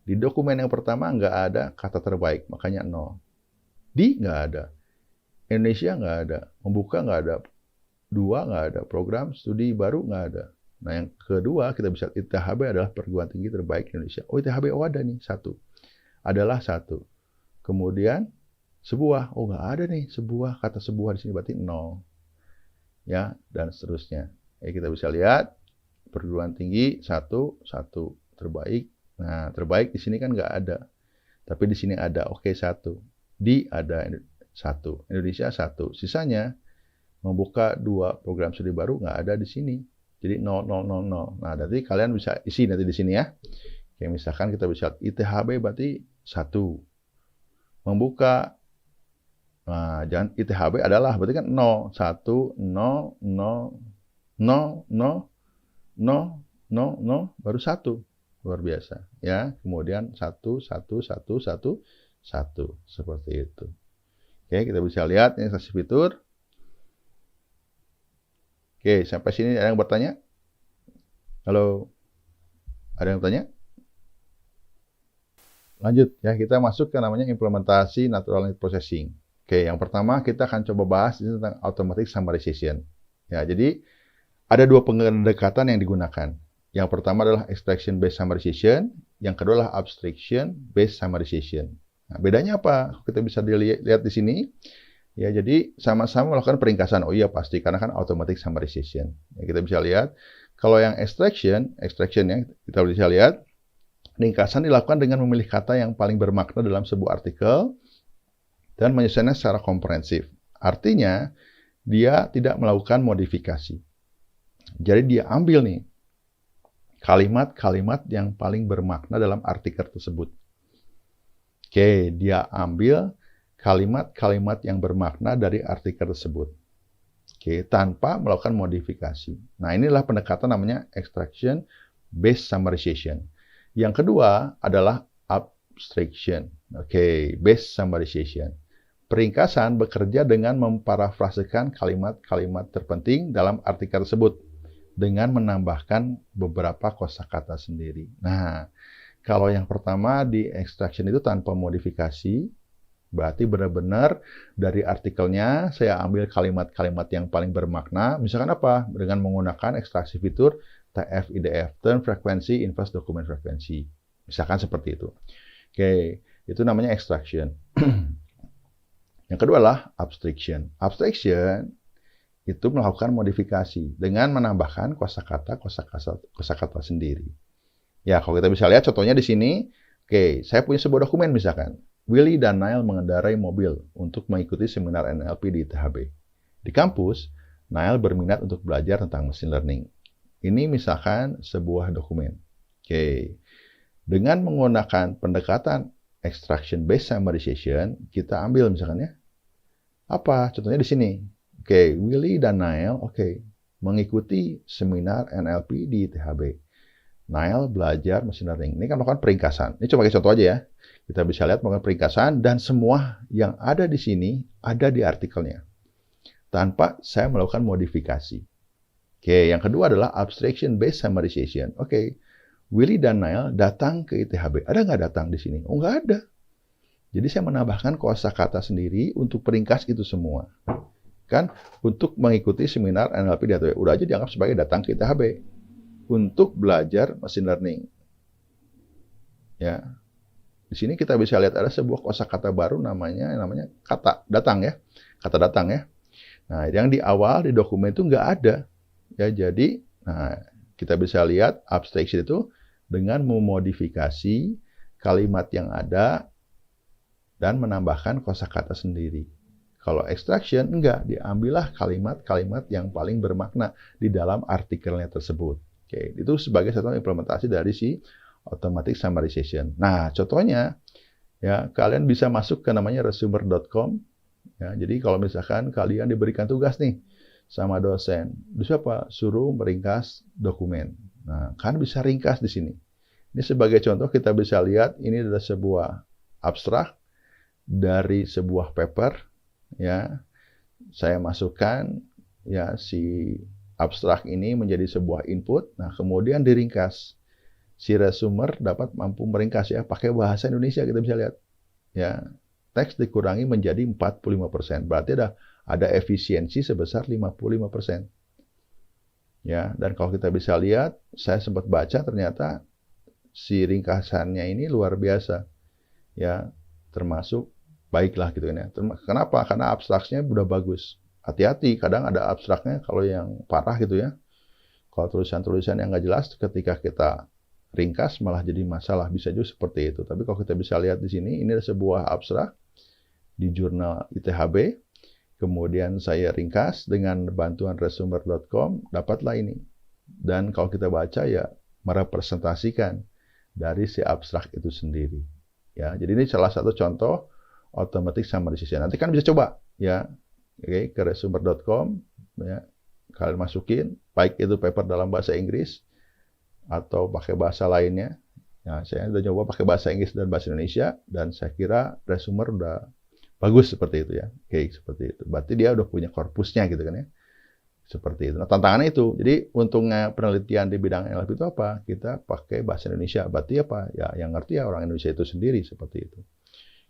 Di dokumen yang pertama nggak ada kata terbaik, makanya 0. Nggak ada. Indonesia nggak ada. Membuka nggak ada. 2 nggak ada. Program studi baru nggak ada. Nah, yang kedua kita bisa ITHB adalah perguruan tinggi terbaik di Indonesia. Oh, ITHB ada nih 1. Adalah 1. Kemudian sebuah, oh nggak ada nih sebuah, kata sebuah di sini berarti 0. Ya, dan seterusnya. Kita bisa lihat perguruan tinggi 1 terbaik. Nah, terbaik di sini kan nggak ada. Tapi di sini ada. Oke, 1. Ada 1. Indonesia 1. Sisanya membuka 2 program studi baru nggak ada di sini. Jadi 0, 0, 0, 0. Nah, nanti kalian bisa isi nanti di sini ya. Kayak misalkan kita bisa lihat ITHB berarti 1. Membuka. Nah, jangan ITHB adalah berarti kan 0, 1, 0, 0, 0, 0, 0, 0, baru 1. Luar biasa. Ya, kemudian 1, 1, 1, 1, 1. Seperti itu. Oke, kita bisa lihat ini saksi fitur. Oke, sampai sini ada yang bertanya? Halo? Ada yang bertanya? Lanjut ya, kita masuk ke namanya implementasi natural language processing. Oke, yang pertama kita akan coba bahas tentang automatic summarization. Ya, jadi ada 2 pendekatan yang digunakan. Yang pertama adalah extraction based summarization, yang kedua adalah abstraction based summarization. Nah, bedanya apa? Kita bisa dilihat di sini. Ya, jadi sama-sama melakukan peringkasan. Oh iya pasti, karena kan automatic summarization. Ya, kita bisa lihat, kalau yang extraction yang kita bisa lihat, ringkasan dilakukan dengan memilih kata yang paling bermakna dalam sebuah artikel dan menyusunnya secara komprehensif. Artinya, dia tidak melakukan modifikasi. Jadi dia ambil nih kalimat-kalimat yang paling bermakna dalam artikel tersebut. Oke, dia ambil kalimat-kalimat yang bermakna dari artikel tersebut. Oke, tanpa melakukan modifikasi. Nah, inilah pendekatan namanya extraction based summarization. Yang kedua adalah abstraction. Oke, based summarization. Peringkasan bekerja dengan memparafrasekan kalimat-kalimat terpenting dalam artikel tersebut dengan menambahkan beberapa kosakata sendiri. Nah, kalau yang pertama di extraction itu tanpa modifikasi, berarti benar-benar dari artikelnya saya ambil kalimat-kalimat yang paling bermakna. Misalkan apa? Dengan menggunakan ekstraksi fitur TF-IDF, Term Frequency Inverse Document Frequency. Misalkan seperti itu. Oke, itu namanya extraction. Yang kedua adalah abstraction. Abstraction itu melakukan modifikasi dengan menambahkan kosakata sendiri. Ya, kalau kita bisa lihat contohnya di sini. Oke, saya punya sebuah dokumen misalkan. Willy dan Nail mengendarai mobil untuk mengikuti seminar NLP di ITHB. Di kampus, Nail berminat untuk belajar tentang machine learning. Ini misalkan sebuah dokumen. Oke. Dengan menggunakan pendekatan extraction based summarization, kita ambil misalkan ya. Apa? Contohnya di sini. Oke, Willy dan Nail, mengikuti seminar NLP di ITHB. Nail belajar machine learning. Ini kan melakukan peringkasan. Ini coba contoh aja ya. Kita bisa lihat melakukan peringkasan dan semua yang ada di sini ada di artikelnya. Tanpa saya melakukan modifikasi. Oke, yang kedua adalah abstraction based summarization. Oke, Willy dan Nail datang ke ITHB. Ada nggak datang di sini? Oh, nggak ada. Jadi saya menambahkan kosakata sendiri untuk peringkas itu semua. Kan untuk mengikuti seminar NLP di ITHB. Udah aja dianggap sebagai datang ke ITHB. Untuk belajar machine learning. Ya. Di sini kita bisa lihat ada sebuah kosakata baru namanya kata datang ya. Kata datang ya. Nah, yang di awal di dokumen itu nggak ada. Ya, jadi kita bisa lihat abstraction itu dengan memodifikasi kalimat yang ada dan menambahkan kosakata sendiri. Kalau extraction enggak, diambillah kalimat-kalimat yang paling bermakna di dalam artikelnya tersebut. Oke, itu sebagai satu implementasi dari si automatic summarization. Nah, contohnya ya kalian bisa masuk ke namanya resumer.com. Ya, jadi kalau misalkan kalian diberikan tugas nih sama dosen, siapa suruh meringkas dokumen. Nah, kan bisa ringkas di sini. Ini sebagai contoh kita bisa lihat ini adalah sebuah abstrak dari sebuah paper, ya. Saya masukkan ya si abstrak ini menjadi sebuah input. Nah, kemudian diringkas. Si resumer dapat mampu meringkas ya pakai bahasa Indonesia, kita bisa lihat. Ya, teks dikurangi menjadi 45%. Berarti ada efisiensi sebesar 55%. Ya, dan kalau kita bisa lihat, saya sempat baca ternyata si ringkasannya ini luar biasa. Ya, termasuk baiklah gitu kan ya. Kenapa? Karena abstraknya udah bagus. Hati-hati, kadang ada abstraknya kalau yang parah gitu ya. Kalau tulisan-tulisan yang nggak jelas, ketika kita ringkas malah jadi masalah, bisa juga seperti itu. Tapi kalau kita bisa lihat di sini, ini ada sebuah abstrak di jurnal ITHB. Kemudian saya ringkas dengan bantuan resumer.com, dapatlah ini. Dan kalau kita baca ya merepresentasikan dari si abstrak itu sendiri. Ya, jadi ini salah satu contoh automatic summarization. Nanti kan bisa coba ya, oke, ke resumer.com ya, kalian masukin baik itu paper dalam bahasa Inggris atau pakai bahasa lainnya. Ya, saya udah coba pakai bahasa Inggris dan bahasa Indonesia dan saya kira resumer udah bagus seperti itu ya. Oke, seperti itu. Berarti dia udah punya korpusnya gitu kan ya. Seperti itu. Nah, tantangannya itu. Jadi untungnya penelitian di bidang NLP itu apa? Kita pakai bahasa Indonesia. Berarti apa? Ya, yang ngerti ya orang Indonesia itu sendiri seperti itu.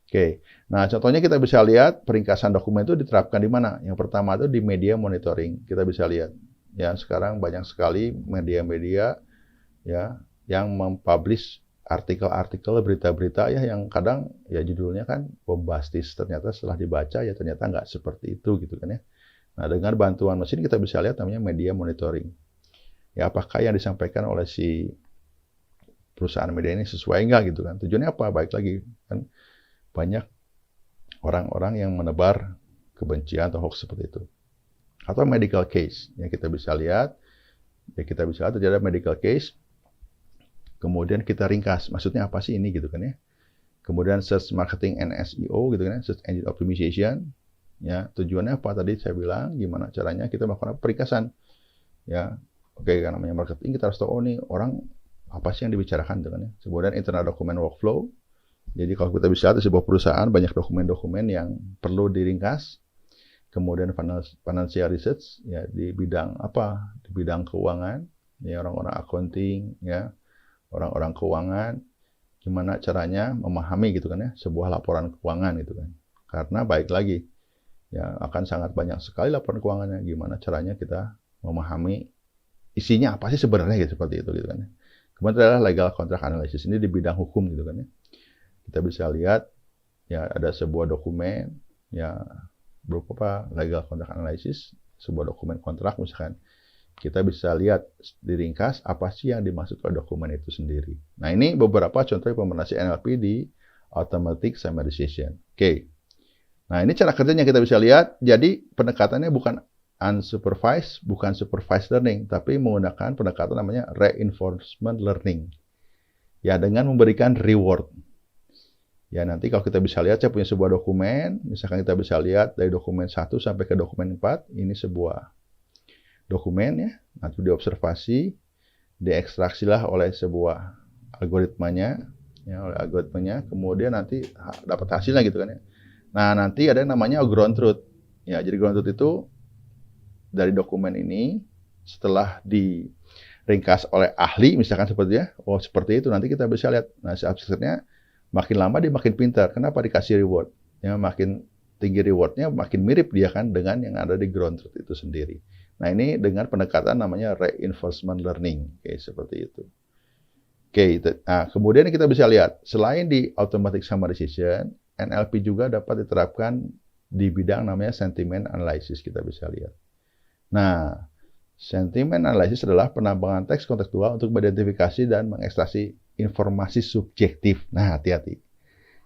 Oke. Nah, contohnya kita bisa lihat peringkasan dokumen itu diterapkan di mana? Yang pertama itu di media monitoring. Kita bisa lihat. Ya, sekarang banyak sekali media-media ya yang mempublish artikel-artikel, berita-berita ya yang kadang ya judulnya kan bombastis, ternyata setelah dibaca ya ternyata nggak seperti itu gitu kan ya. Nah, dengan bantuan mesin kita bisa lihat namanya media monitoring. Ya, apakah yang disampaikan oleh si perusahaan media ini sesuai nggak gitu kan? Tujuannya apa? Baik lagi kan banyak orang-orang yang menebar kebencian atau hoax seperti itu. Atau medical case yang kita bisa lihat, ya kita bisa lihat terjadi medical case. Kemudian kita ringkas, maksudnya apa sih ini gitu kan ya. Kemudian search marketing and SEO gitu kan ya, search engine optimization. Ya, tujuannya apa tadi saya bilang, gimana caranya kita melakukan peringkasan. Ya, oke kan namanya marketing kita harus tahu nih orang apa sih yang dibicarakan gitu kan ya. Kemudian internal document workflow. Jadi kalau kita bisa lihat di sebuah perusahaan banyak dokumen-dokumen yang perlu diringkas. Kemudian financial research ya di bidang apa? Di bidang keuangan, ya orang-orang accounting ya. Orang-orang keuangan, gimana caranya memahami gitu kan ya, sebuah laporan keuangan gitu kan. Karena baik lagi, ya akan sangat banyak sekali laporan keuangannya, gimana caranya kita memahami isinya apa sih sebenarnya gitu, seperti itu gitu kan ya. Kemudian adalah legal contract analysis, ini di bidang hukum gitu kan ya. Kita bisa lihat, ya ada sebuah dokumen, ya berupa legal contract analysis, sebuah dokumen kontrak misalkan. Kita bisa lihat diringkas apa sih yang dimaksud oleh dokumen itu sendiri. Nah, ini beberapa contoh implementasi NLP di automatic summarization. Oke. Nah, ini cara kerjanya kita bisa lihat. Jadi, pendekatannya bukan unsupervised, bukan supervised learning, tapi menggunakan pendekatan namanya reinforcement learning. Ya, dengan memberikan reward. Ya, nanti kalau kita bisa lihat, saya punya sebuah dokumen, misalkan kita bisa lihat dari dokumen 1 sampai ke dokumen 4, ini sebuah dokumen ya, nanti diobservasi, diekstraksilah oleh sebuah algoritmanya, ya, oleh algoritmanya, kemudian nanti dapat hasilnya gitu kan ya. Nah, nanti ada yang namanya ground truth. Ya, jadi ground truth itu dari dokumen ini setelah diringkas oleh ahli misalkan seperti ya, oh seperti itu nanti kita bisa lihat. Nah, si abstraknya makin lama dia makin pintar. Kenapa dikasih reward? Ya, makin tinggi rewardnya makin mirip dia kan dengan yang ada di ground truth itu sendiri. Nah, ini dengan pendekatan namanya reinforcement learning. Oke, seperti itu. Oke, nah, kemudian kita bisa lihat, selain di automatic summarization, NLP juga dapat diterapkan di bidang namanya sentiment analysis, kita bisa lihat. Nah, sentiment analysis adalah penambangan teks kontekstual untuk mengidentifikasi dan mengekstraksi informasi subjektif. Nah, hati-hati.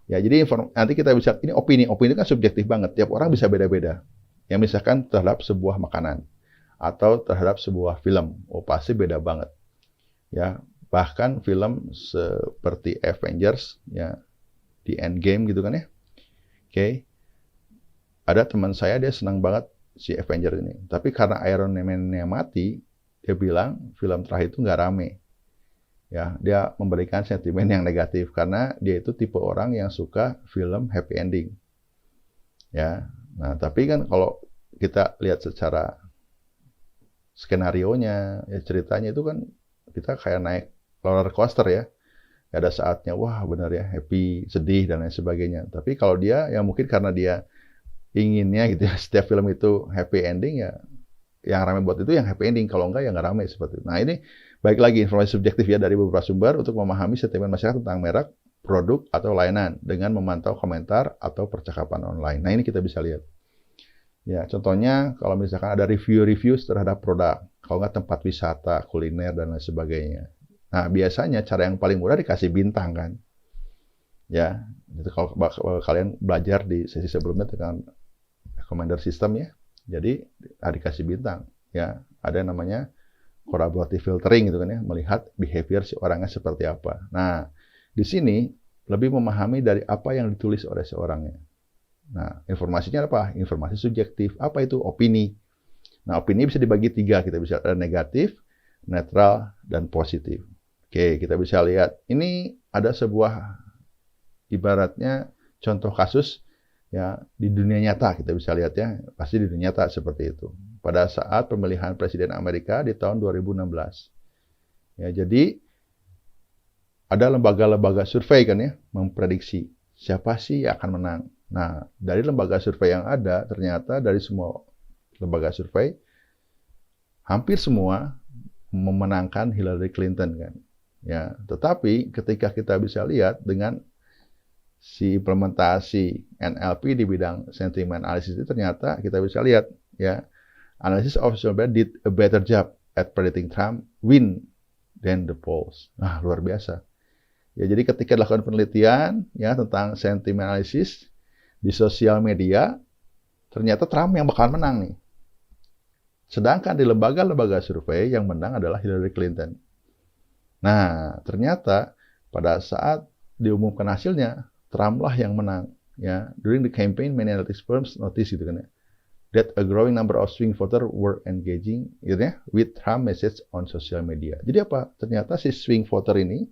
Ya, jadi nanti kita bisa, ini opini itu kan subjektif banget, tiap orang bisa beda-beda. Yang misalkan terhadap sebuah makanan atau terhadap sebuah film, oh pasti beda banget. Ya, bahkan film seperti Avengers ya, di Endgame gitu kan ya. Oke. Ada teman saya dia senang banget si Avengers ini. Tapi karena Iron Man-nya mati, dia bilang film terakhir itu nggak rame. Ya, dia memberikan sentimen yang negatif karena dia itu tipe orang yang suka film happy ending. Ya. Nah, tapi kan kalau kita lihat secara skenarionya, ya ceritanya itu kan kita kayak naik roller coaster ya. Ada saatnya wah benar ya happy, sedih dan lain sebagainya. Tapi kalau dia ya mungkin karena dia inginnya gitu ya setiap film itu happy ending ya yang ramai buat itu yang happy ending, kalau enggak ya nggak ramai seperti itu. Nah ini baik lagi informasi subjektif ya dari beberapa sumber untuk memahami sentimen masyarakat tentang merek, produk atau layanan dengan memantau komentar atau percakapan online. Nah ini kita bisa lihat. Ya contohnya kalau misalkan ada review-review terhadap produk, kalau nggak tempat wisata, kuliner dan lain sebagainya. Nah biasanya cara yang paling mudah dikasih bintang kan. Ya, itu kalau kalian belajar di sesi sebelumnya dengan recommender system ya. Jadi dikasih bintang ya, ada yang namanya collaborative filtering gitu kan ya, melihat behavior si orangnya seperti apa. Nah, di sini lebih memahami dari apa yang ditulis oleh seorangnya. Nah, informasinya apa? Informasi subjektif. Apa itu? Opini. Nah, opini bisa dibagi 3, kita bisa ada negatif, netral, dan positif. Oke, kita bisa lihat. Ini ada sebuah ibaratnya contoh kasus ya di dunia nyata, kita bisa lihat ya, pasti di dunia nyata seperti itu. Pada saat pemilihan presiden Amerika di tahun 2016. Ya, jadi ada lembaga-lembaga survei kan ya, memprediksi siapa sih yang akan menang. Nah, dari lembaga survei yang ada, ternyata dari semua lembaga survei, hampir semua memenangkan Hillary Clinton kan. Ya, tetapi ketika kita bisa lihat dengan si implementasi NLP di bidang sentiment analysis itu ternyata kita bisa lihat ya, analysis of social media did a better job at predicting Trump win than the polls. Nah, luar biasa. Ya, jadi ketika dilakukan penelitian ya tentang sentiment analysis di sosial media, ternyata Trump yang bakal menang nih. Sedangkan di lembaga-lembaga survei yang menang adalah Hillary Clinton. Nah, ternyata pada saat diumumkan hasilnya, Trump lah yang menang. Ya, during the campaign, many analytics firms notice gitu kan ya, that a growing number of swing voters were engaging gitu ya, with Trump message on social media. Jadi apa? Ternyata si swing voter ini,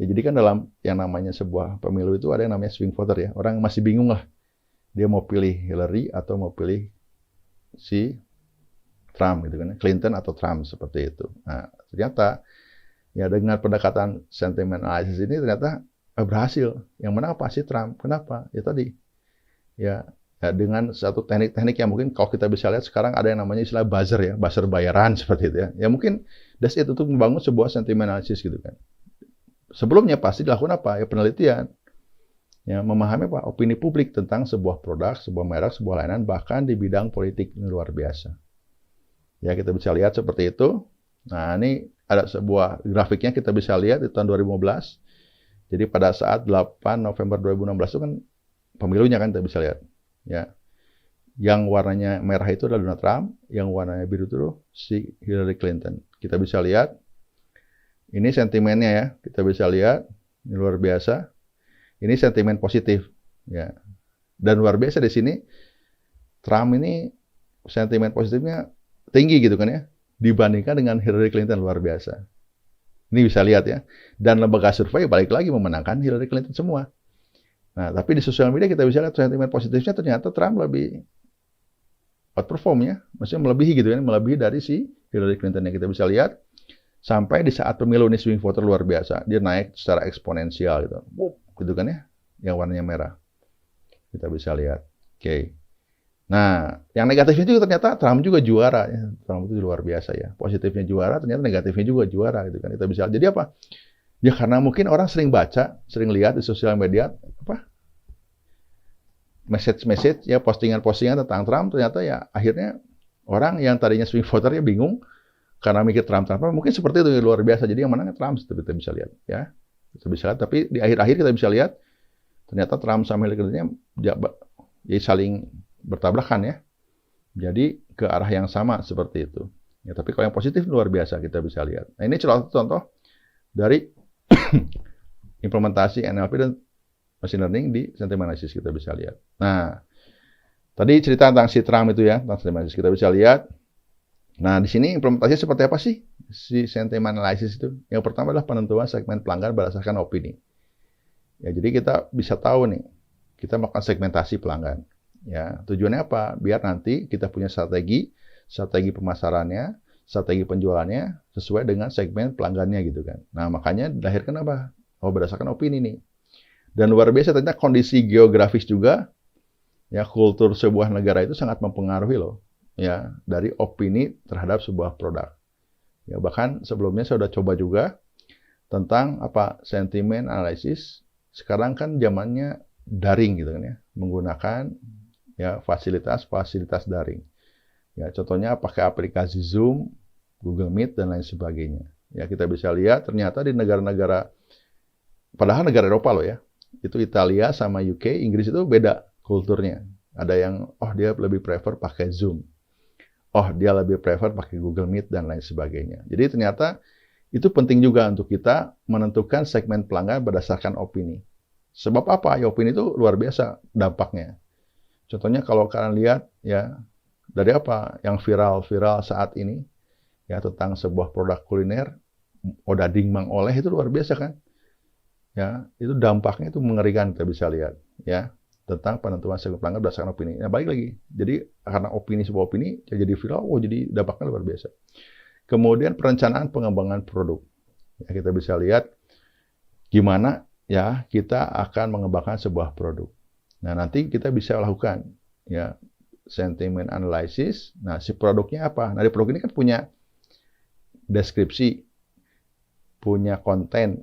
ya jadi kan dalam yang namanya sebuah pemilu itu ada yang namanya swing voter ya. Orang masih bingung lah, dia mau pilih Hillary atau mau pilih si Trump gitu kan ya, Clinton atau Trump seperti itu. Nah, ternyata ya dengan pendekatan sentiment analysis ini ternyata berhasil. Yang menang apa sih? Trump. Kenapa? Ya tadi. Ya dengan satu teknik-teknik yang mungkin kalau kita bisa lihat sekarang ada yang namanya istilah buzzer ya, buzzer bayaran seperti itu ya. Ya mungkin that's it untuk membangun sebuah sentiment analysis gitu kan. Sebelumnya pasti dilakukan apa? Ya penelitian. Ya memahami apa? Opini publik tentang sebuah produk, sebuah merek, sebuah layanan, bahkan di bidang politik ini luar biasa. Ya kita bisa lihat seperti itu. Nah ini ada sebuah grafiknya kita bisa lihat di tahun 2015. Jadi pada saat 8 November 2016 itu kan pemilunya kan kita bisa lihat. Ya. Yang warnanya merah itu adalah Donald Trump, yang warnanya biru itu si Hillary Clinton. Kita bisa lihat. Ini sentimennya ya, kita bisa lihat. Ini luar biasa. Ini sentimen positif, ya. Dan luar biasa di sini Trump ini sentimen positifnya tinggi gitu kan ya, dibandingkan dengan Hillary Clinton, luar biasa. Ini bisa lihat ya. Dan lembaga survei balik lagi memenangkan Hillary Clinton semua. Nah, tapi di sosial media kita bisa lihat sentimen positifnya ternyata Trump lebih outperform ya. Maksudnya melebihi gitu ya, melebihi dari si Hillary Clinton yang kita bisa lihat. Sampai di saat pemilu ini swing voter luar biasa. Dia naik secara eksponensial gitu. Gitu kan ya. Yang warnanya merah. Kita bisa lihat. Oke. Nah, yang negatifnya juga ternyata Trump juga juara. Ya. Trump itu luar biasa ya. Positifnya juara, ternyata negatifnya juga juara gitu kan. Kita bisa. Jadi apa? Ya karena mungkin orang sering baca, sering lihat di sosial media apa? Message-message ya, postingan-postingan tentang Trump, ternyata ya akhirnya orang yang tadinya swing voter ya bingung karena mikir Trump, mungkin seperti itu ya, luar biasa. Jadi yang menang Trump, kita bisa lihat ya. Kita bisa lihat, tapi di akhir-akhir kita bisa lihat ternyata Trump sama Hillary Clinton ya saling bertabrakan ya. Jadi ke arah yang sama seperti itu. Ya, tapi kalau yang positif luar biasa kita bisa lihat. Nah, ini contoh dari implementasi NLP dan machine learning di sentiment analysis kita bisa lihat. Nah, tadi cerita tentang si Trump itu ya, tentang sentiment analysis kita bisa lihat. Nah, di sini implementasinya seperti apa sih? si sentiment analysis itu? Yang pertama adalah penentuan segmen pelanggan berdasarkan opini. Ya, jadi kita bisa tahu nih, kita melakukan segmentasi pelanggan. Ya, tujuannya apa? Biar nanti kita punya strategi pemasarannya, strategi penjualannya sesuai dengan segmen pelanggannya gitu kan. Nah, makanya dilahirkan apa? Oh, berdasarkan opini nih. Dan luar biasa ternyata kondisi geografis juga, ya, kultur sebuah negara itu sangat mempengaruhi loh, ya, dari opini terhadap sebuah produk. Ya, bahkan sebelumnya saya sudah coba juga tentang apa sentiment analysis. Sekarang kan zamannya daring gitu kan ya, menggunakan ya fasilitas daring. Ya, contohnya pakai aplikasi Zoom, Google Meet dan lain sebagainya. Ya, kita bisa lihat ternyata di negara-negara, padahal negara Eropa loh ya, itu Italia sama UK, Inggris itu beda kulturnya. Ada yang dia lebih prefer pakai Zoom. Dia lebih prefer pakai Google Meet dan lain sebagainya. Jadi ternyata itu penting juga untuk kita menentukan segmen pelanggan berdasarkan opini. Sebab apa? Ya, opini itu luar biasa dampaknya. Contohnya kalau kalian lihat ya, dari apa yang viral saat ini ya tentang sebuah produk kuliner, odading mang oleh itu luar biasa kan? Ya, itu dampaknya itu mengerikan, kita bisa lihat ya, tentang penentuan segmen pelanggan berdasarkan opini. Nah, balik lagi. Jadi karena sebuah opini jadi viral, jadi dampaknya luar biasa. Kemudian perencanaan pengembangan produk. Ya, kita bisa lihat gimana ya kita akan mengembangkan sebuah produk. Nah, nanti kita bisa lakukan ya sentiment analysis. Nah, si produknya apa? Nah, di produk ini kan punya deskripsi, punya konten,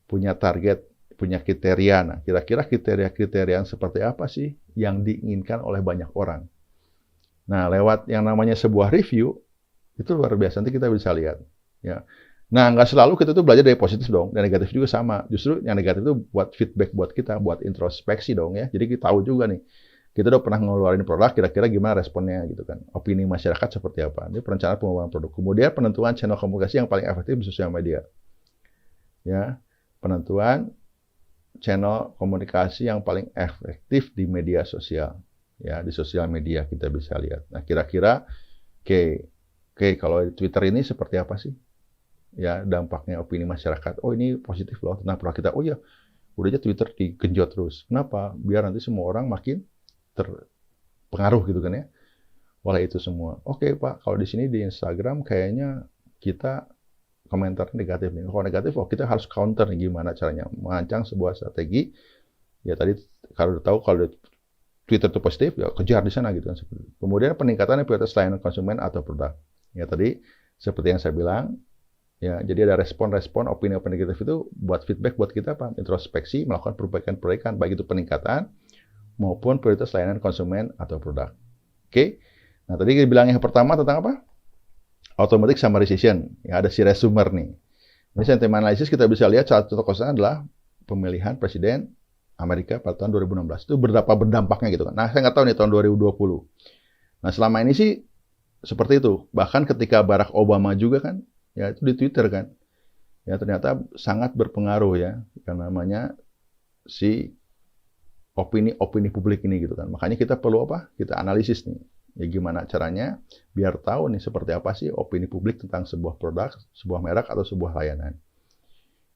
punya target, punya kriteria. Nah, kira-kira kriteria yang seperti apa sih yang diinginkan oleh banyak orang? Nah, lewat yang namanya sebuah review, itu luar biasa. Nanti kita bisa lihat. Ya. Nah, nggak selalu kita tuh belajar dari positif dong, dan negatif juga sama. Justru yang negatif itu buat feedback buat kita, buat introspeksi dong ya. Jadi kita tahu juga nih, kita udah pernah ngeluarin produk, kira-kira gimana responnya gitu kan. Opini masyarakat seperti apa. Ini perencanaan pengembangan produk. Kemudian penentuan channel komunikasi yang paling efektif di sosial media. Ya, penentuan channel komunikasi yang paling efektif di media sosial. Ya, di sosial media kita bisa lihat. Nah, kira-kira oke, kalau di Twitter ini seperti apa sih? Ya, dampaknya opini masyarakat. Oh, ini positif loh tentang produk kita. Oh ya, udah aja Twitter digenjot terus. Kenapa? Biar nanti semua orang makin terpengaruh gitu kan ya oleh itu semua. Oke Pak, kalau di sini di Instagram kayaknya kita komentar negatif nih. Kalau negatif, kita harus counter nih, gimana caranya merancang sebuah strategi. Ya tadi kalau udah tahu kalau Twitter itu positif, ya kejar di sana gitu kan. Kemudian peningkatan prioritas layanan konsumen atau produk. Ya tadi seperti yang saya bilang, ya jadi ada respon-respon opini-opini negatif itu buat feedback buat kita Pak, introspeksi, melakukan perbaikan-perbaikan baik itu peningkatan maupun prioritas layanan konsumen atau produk. Oke. Nah, tadi kita bilang yang pertama tentang apa? Automatic summarization. Ya, ada si resumer nih. Ini sentiment analysis kita bisa lihat salah satu contohnya adalah pemilihan presiden Amerika pada tahun 2016. Itu berdampaknya gitu kan. Nah, saya nggak tahu nih tahun 2020. Nah, selama ini sih seperti itu. Bahkan ketika Barack Obama juga kan, ya itu di Twitter kan. Ya ternyata sangat berpengaruh ya. Yang namanya si opini publik ini gitu kan. Makanya kita perlu apa? Kita analisis nih. Ya gimana caranya biar tahu nih seperti apa sih opini publik tentang sebuah produk, sebuah merek atau sebuah layanan.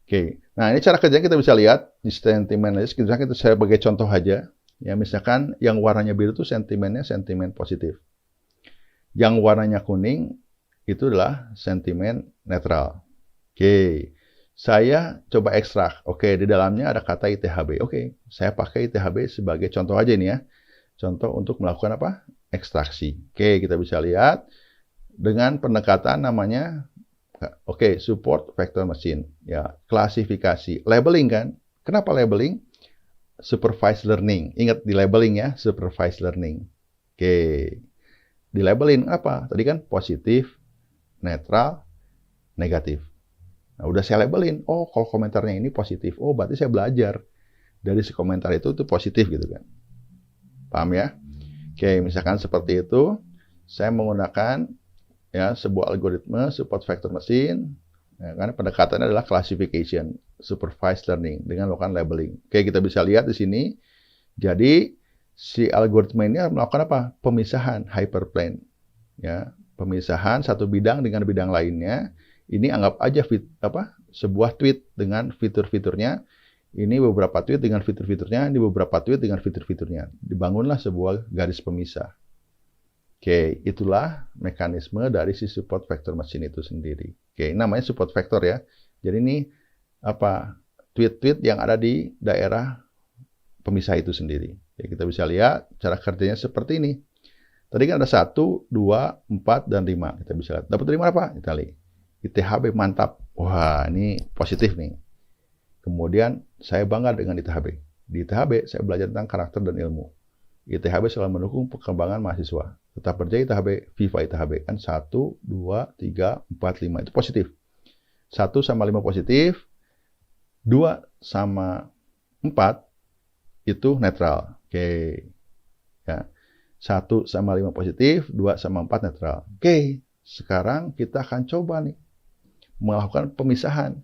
Oke. Nah, ini cara kerjanya kita bisa lihat di sentiment analysis. Kita sebagai contoh aja. Ya misalkan yang warnanya biru itu sentimennya sentimen positif. Yang warnanya kuning itu adalah sentimen netral. Oke. Saya coba ekstrak. Oke, di dalamnya ada kata ITHB. Oke, saya pakai ITHB sebagai contoh aja nih ya. Contoh untuk melakukan apa? Ekstraksi. Oke, kita bisa lihat dengan pendekatan namanya support vector machine. Ya, klasifikasi. Labeling kan? Kenapa labeling? Supervised learning. Ingat di labeling ya, supervised learning. Oke. Di labeling apa? Tadi kan positif, netral, negatif. Nah, udah saya labelin, kalau komentarnya ini positif. Oh, berarti saya belajar dari si komentar itu positif gitu kan. Paham ya? Oke, misalkan seperti itu, saya menggunakan ya sebuah algoritma support vector machine. Ya, karena pendekatannya adalah classification, supervised learning dengan melakukan labeling. Oke, kita bisa lihat di sini. Jadi si algoritma ini melakukan apa? Pemisahan hyperplane. Ya, pemisahan satu bidang dengan bidang lainnya. Ini anggap aja sebuah tweet dengan fitur-fiturnya. Ini beberapa tweet dengan fitur-fiturnya, ini beberapa tweet dengan fitur-fiturnya. Dibangunlah sebuah garis pemisah. Oke, itulah mekanisme dari si support vector mesin itu sendiri. Oke, namanya support vector ya. Jadi ini tweet-tweet yang ada di daerah pemisah itu sendiri. Ya, kita bisa lihat cara kerjanya seperti ini. Tadi kan ada 1, 2, 4, dan 5. Kita bisa lihat. Dapat dari mana Pak? Kita lihat. ITHB mantap. Wah, ini positif nih. Kemudian saya bangga dengan ITHB. Di ITHB saya belajar tentang karakter dan ilmu. ITHB selalu mendukung perkembangan mahasiswa. Tetap percaya ITHB, Viva ITHB. Kan 1, 2, 3, 4, 5. Itu positif. 1 sama 5 positif. 2 sama 4 itu netral. Oke. Ya. 1 sama 5 positif, 2 sama 4 netral. Oke. Sekarang kita akan coba nih melakukan pemisahan.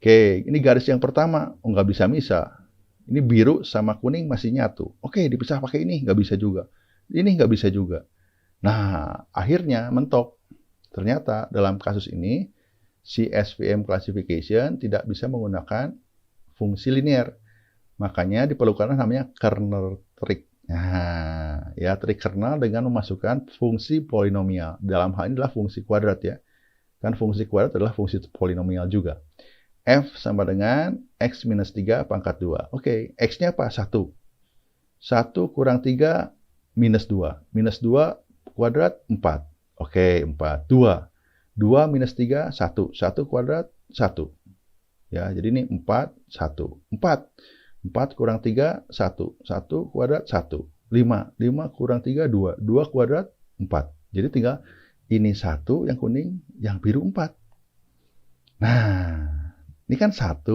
Oke, ini garis yang pertama, nggak bisa misah. Ini biru sama kuning masih nyatu. Oke, dipisah pakai ini, nggak bisa juga. Ini nggak bisa juga. Nah, akhirnya mentok. Ternyata dalam kasus ini, si SVM classification tidak bisa menggunakan fungsi linear. Makanya diperlukan namanya kernel trick. Nah, ya trik kernel dengan memasukkan fungsi polinomial. Dalam hal ini adalah fungsi kuadrat ya. Kan fungsi kuadrat adalah fungsi polinomial juga. F sama dengan X minus 3 pangkat 2. Oke, X-nya apa? 1. 1 kurang 3 minus 2. Minus 2 kuadrat 4. Oke, 4. 2. 2 minus 3, 1. 1 kuadrat, 1. Ya, jadi ini 4, 1. 4. 4 kurang 3, 1. 1 kuadrat, 1. 5. 5 kurang 3, 2. 2 kuadrat, 4. Jadi tinggal ini 1 yang kuning, yang biru 4. Nah, ini kan 1,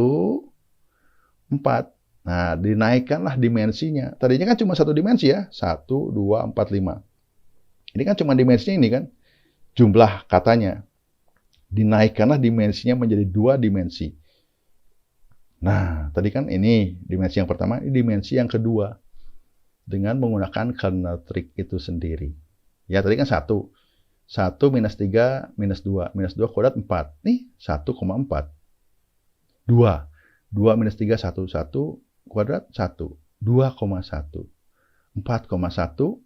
4. Nah, dinaikkanlah dimensinya. Tadinya kan cuma 1 dimensi ya. 1, 2, 4, 5. Ini kan cuma dimensinya ini kan. Jumlah katanya. Dinaikkanlah dimensinya menjadi 2 dimensi. Nah, tadi kan ini dimensi yang pertama, ini dimensi yang kedua. Dengan menggunakan kernel trick itu sendiri. Ya, tadi kan 1. 1 minus 3 minus 2. Minus 2 kuadrat 4. Nih, 1,4. 2. 2 minus 3, 1. 1 kuadrat, 1. 2,1. 4,1.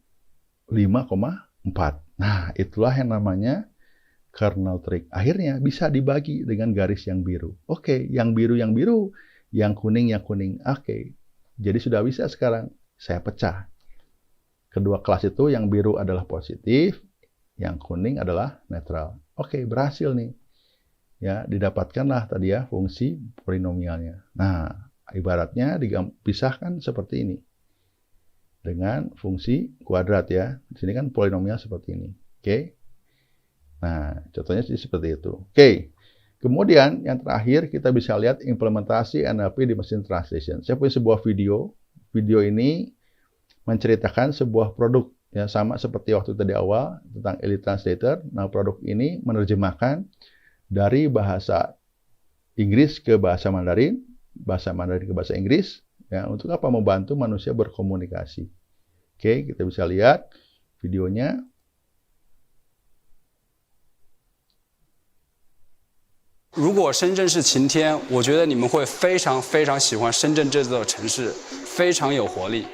5,4. Nah, itulah yang namanya kernel trick. Akhirnya bisa dibagi dengan garis yang biru. Oke, yang biru, yang kuning. Oke, jadi sudah bisa sekarang. Saya pecah. Kedua kelas itu yang biru adalah positif, yang kuning adalah netral. Oke, berhasil nih. Ya, didapatkanlah tadi ya fungsi polinomialnya. Nah, ibaratnya dipisahkan seperti ini. Dengan fungsi kuadrat ya. Di sini kan polinomial seperti ini. Oke. Nah, contohnya seperti itu. Oke. Kemudian yang terakhir kita bisa lihat implementasi NLP di mesin translation. Saya punya sebuah video. Video ini menceritakan sebuah produk ya sama seperti waktu tadi awal tentang Elite Translator. Nah, produk ini menerjemahkan dari bahasa Inggris ke bahasa Mandarin ke bahasa Inggris ya untuk apa? Membantu manusia berkomunikasi. Oke, kita bisa lihat videonya. 如果深圳是晴天，我觉得你们会非常非常喜欢深圳这座城市，非常有活力。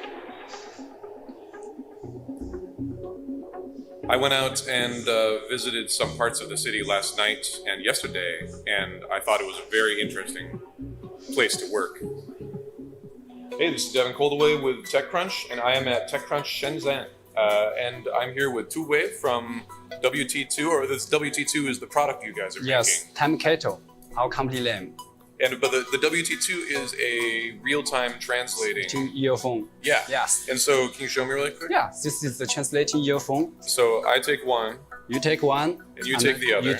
I went out and visited some parts of the city last night and yesterday, and I thought it was a very interesting place to work. Hey, this is Devin Coldaway with TechCrunch, and I am at TechCrunch Shenzhen. And I'm here with Tu Wei from WT2, or this WT2 is the product you guys are Yes, making. Time Kettle, our company name. But the WT2 is a real-time translating. To earphone. Yeah. Yes. And so, can you show me really quick? Yeah, this is the translating earphone. So I take one. You take one. And you take the other.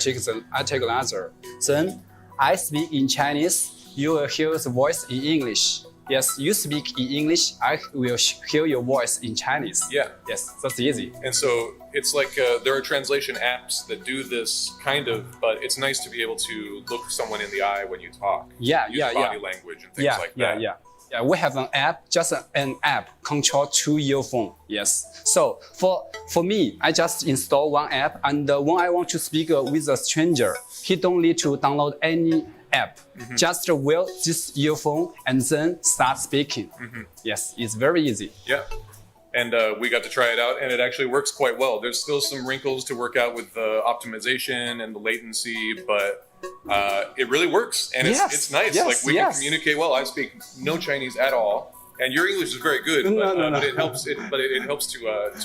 I take another. Then I speak in Chinese. You will hear the voice in English. Yes, you speak in English. I will hear your voice in Chinese. Yeah. Yes, that's easy. And so it's like there are translation apps that do this kind of, but it's nice to be able to look someone in the eye when you talk. Yeah, Use yeah, body yeah. language and things like that. Yeah. Yeah, we have an app, just an app control to your phone. Yes. So for me, I just install one app, and when I want to speak with a stranger, he don't need to download any app. Just wear this earphone and then start speaking. Yes, it's very easy. Yeah. And we got to try it out, and it actually works quite well. There's still some wrinkles to work out with the optimization and the latency, but it really works, and Yes, it's nice. yes, Like we yes. can communicate well. I speak no Chinese at all, and your English is very good. No, But, no, no. but it helps. It helps to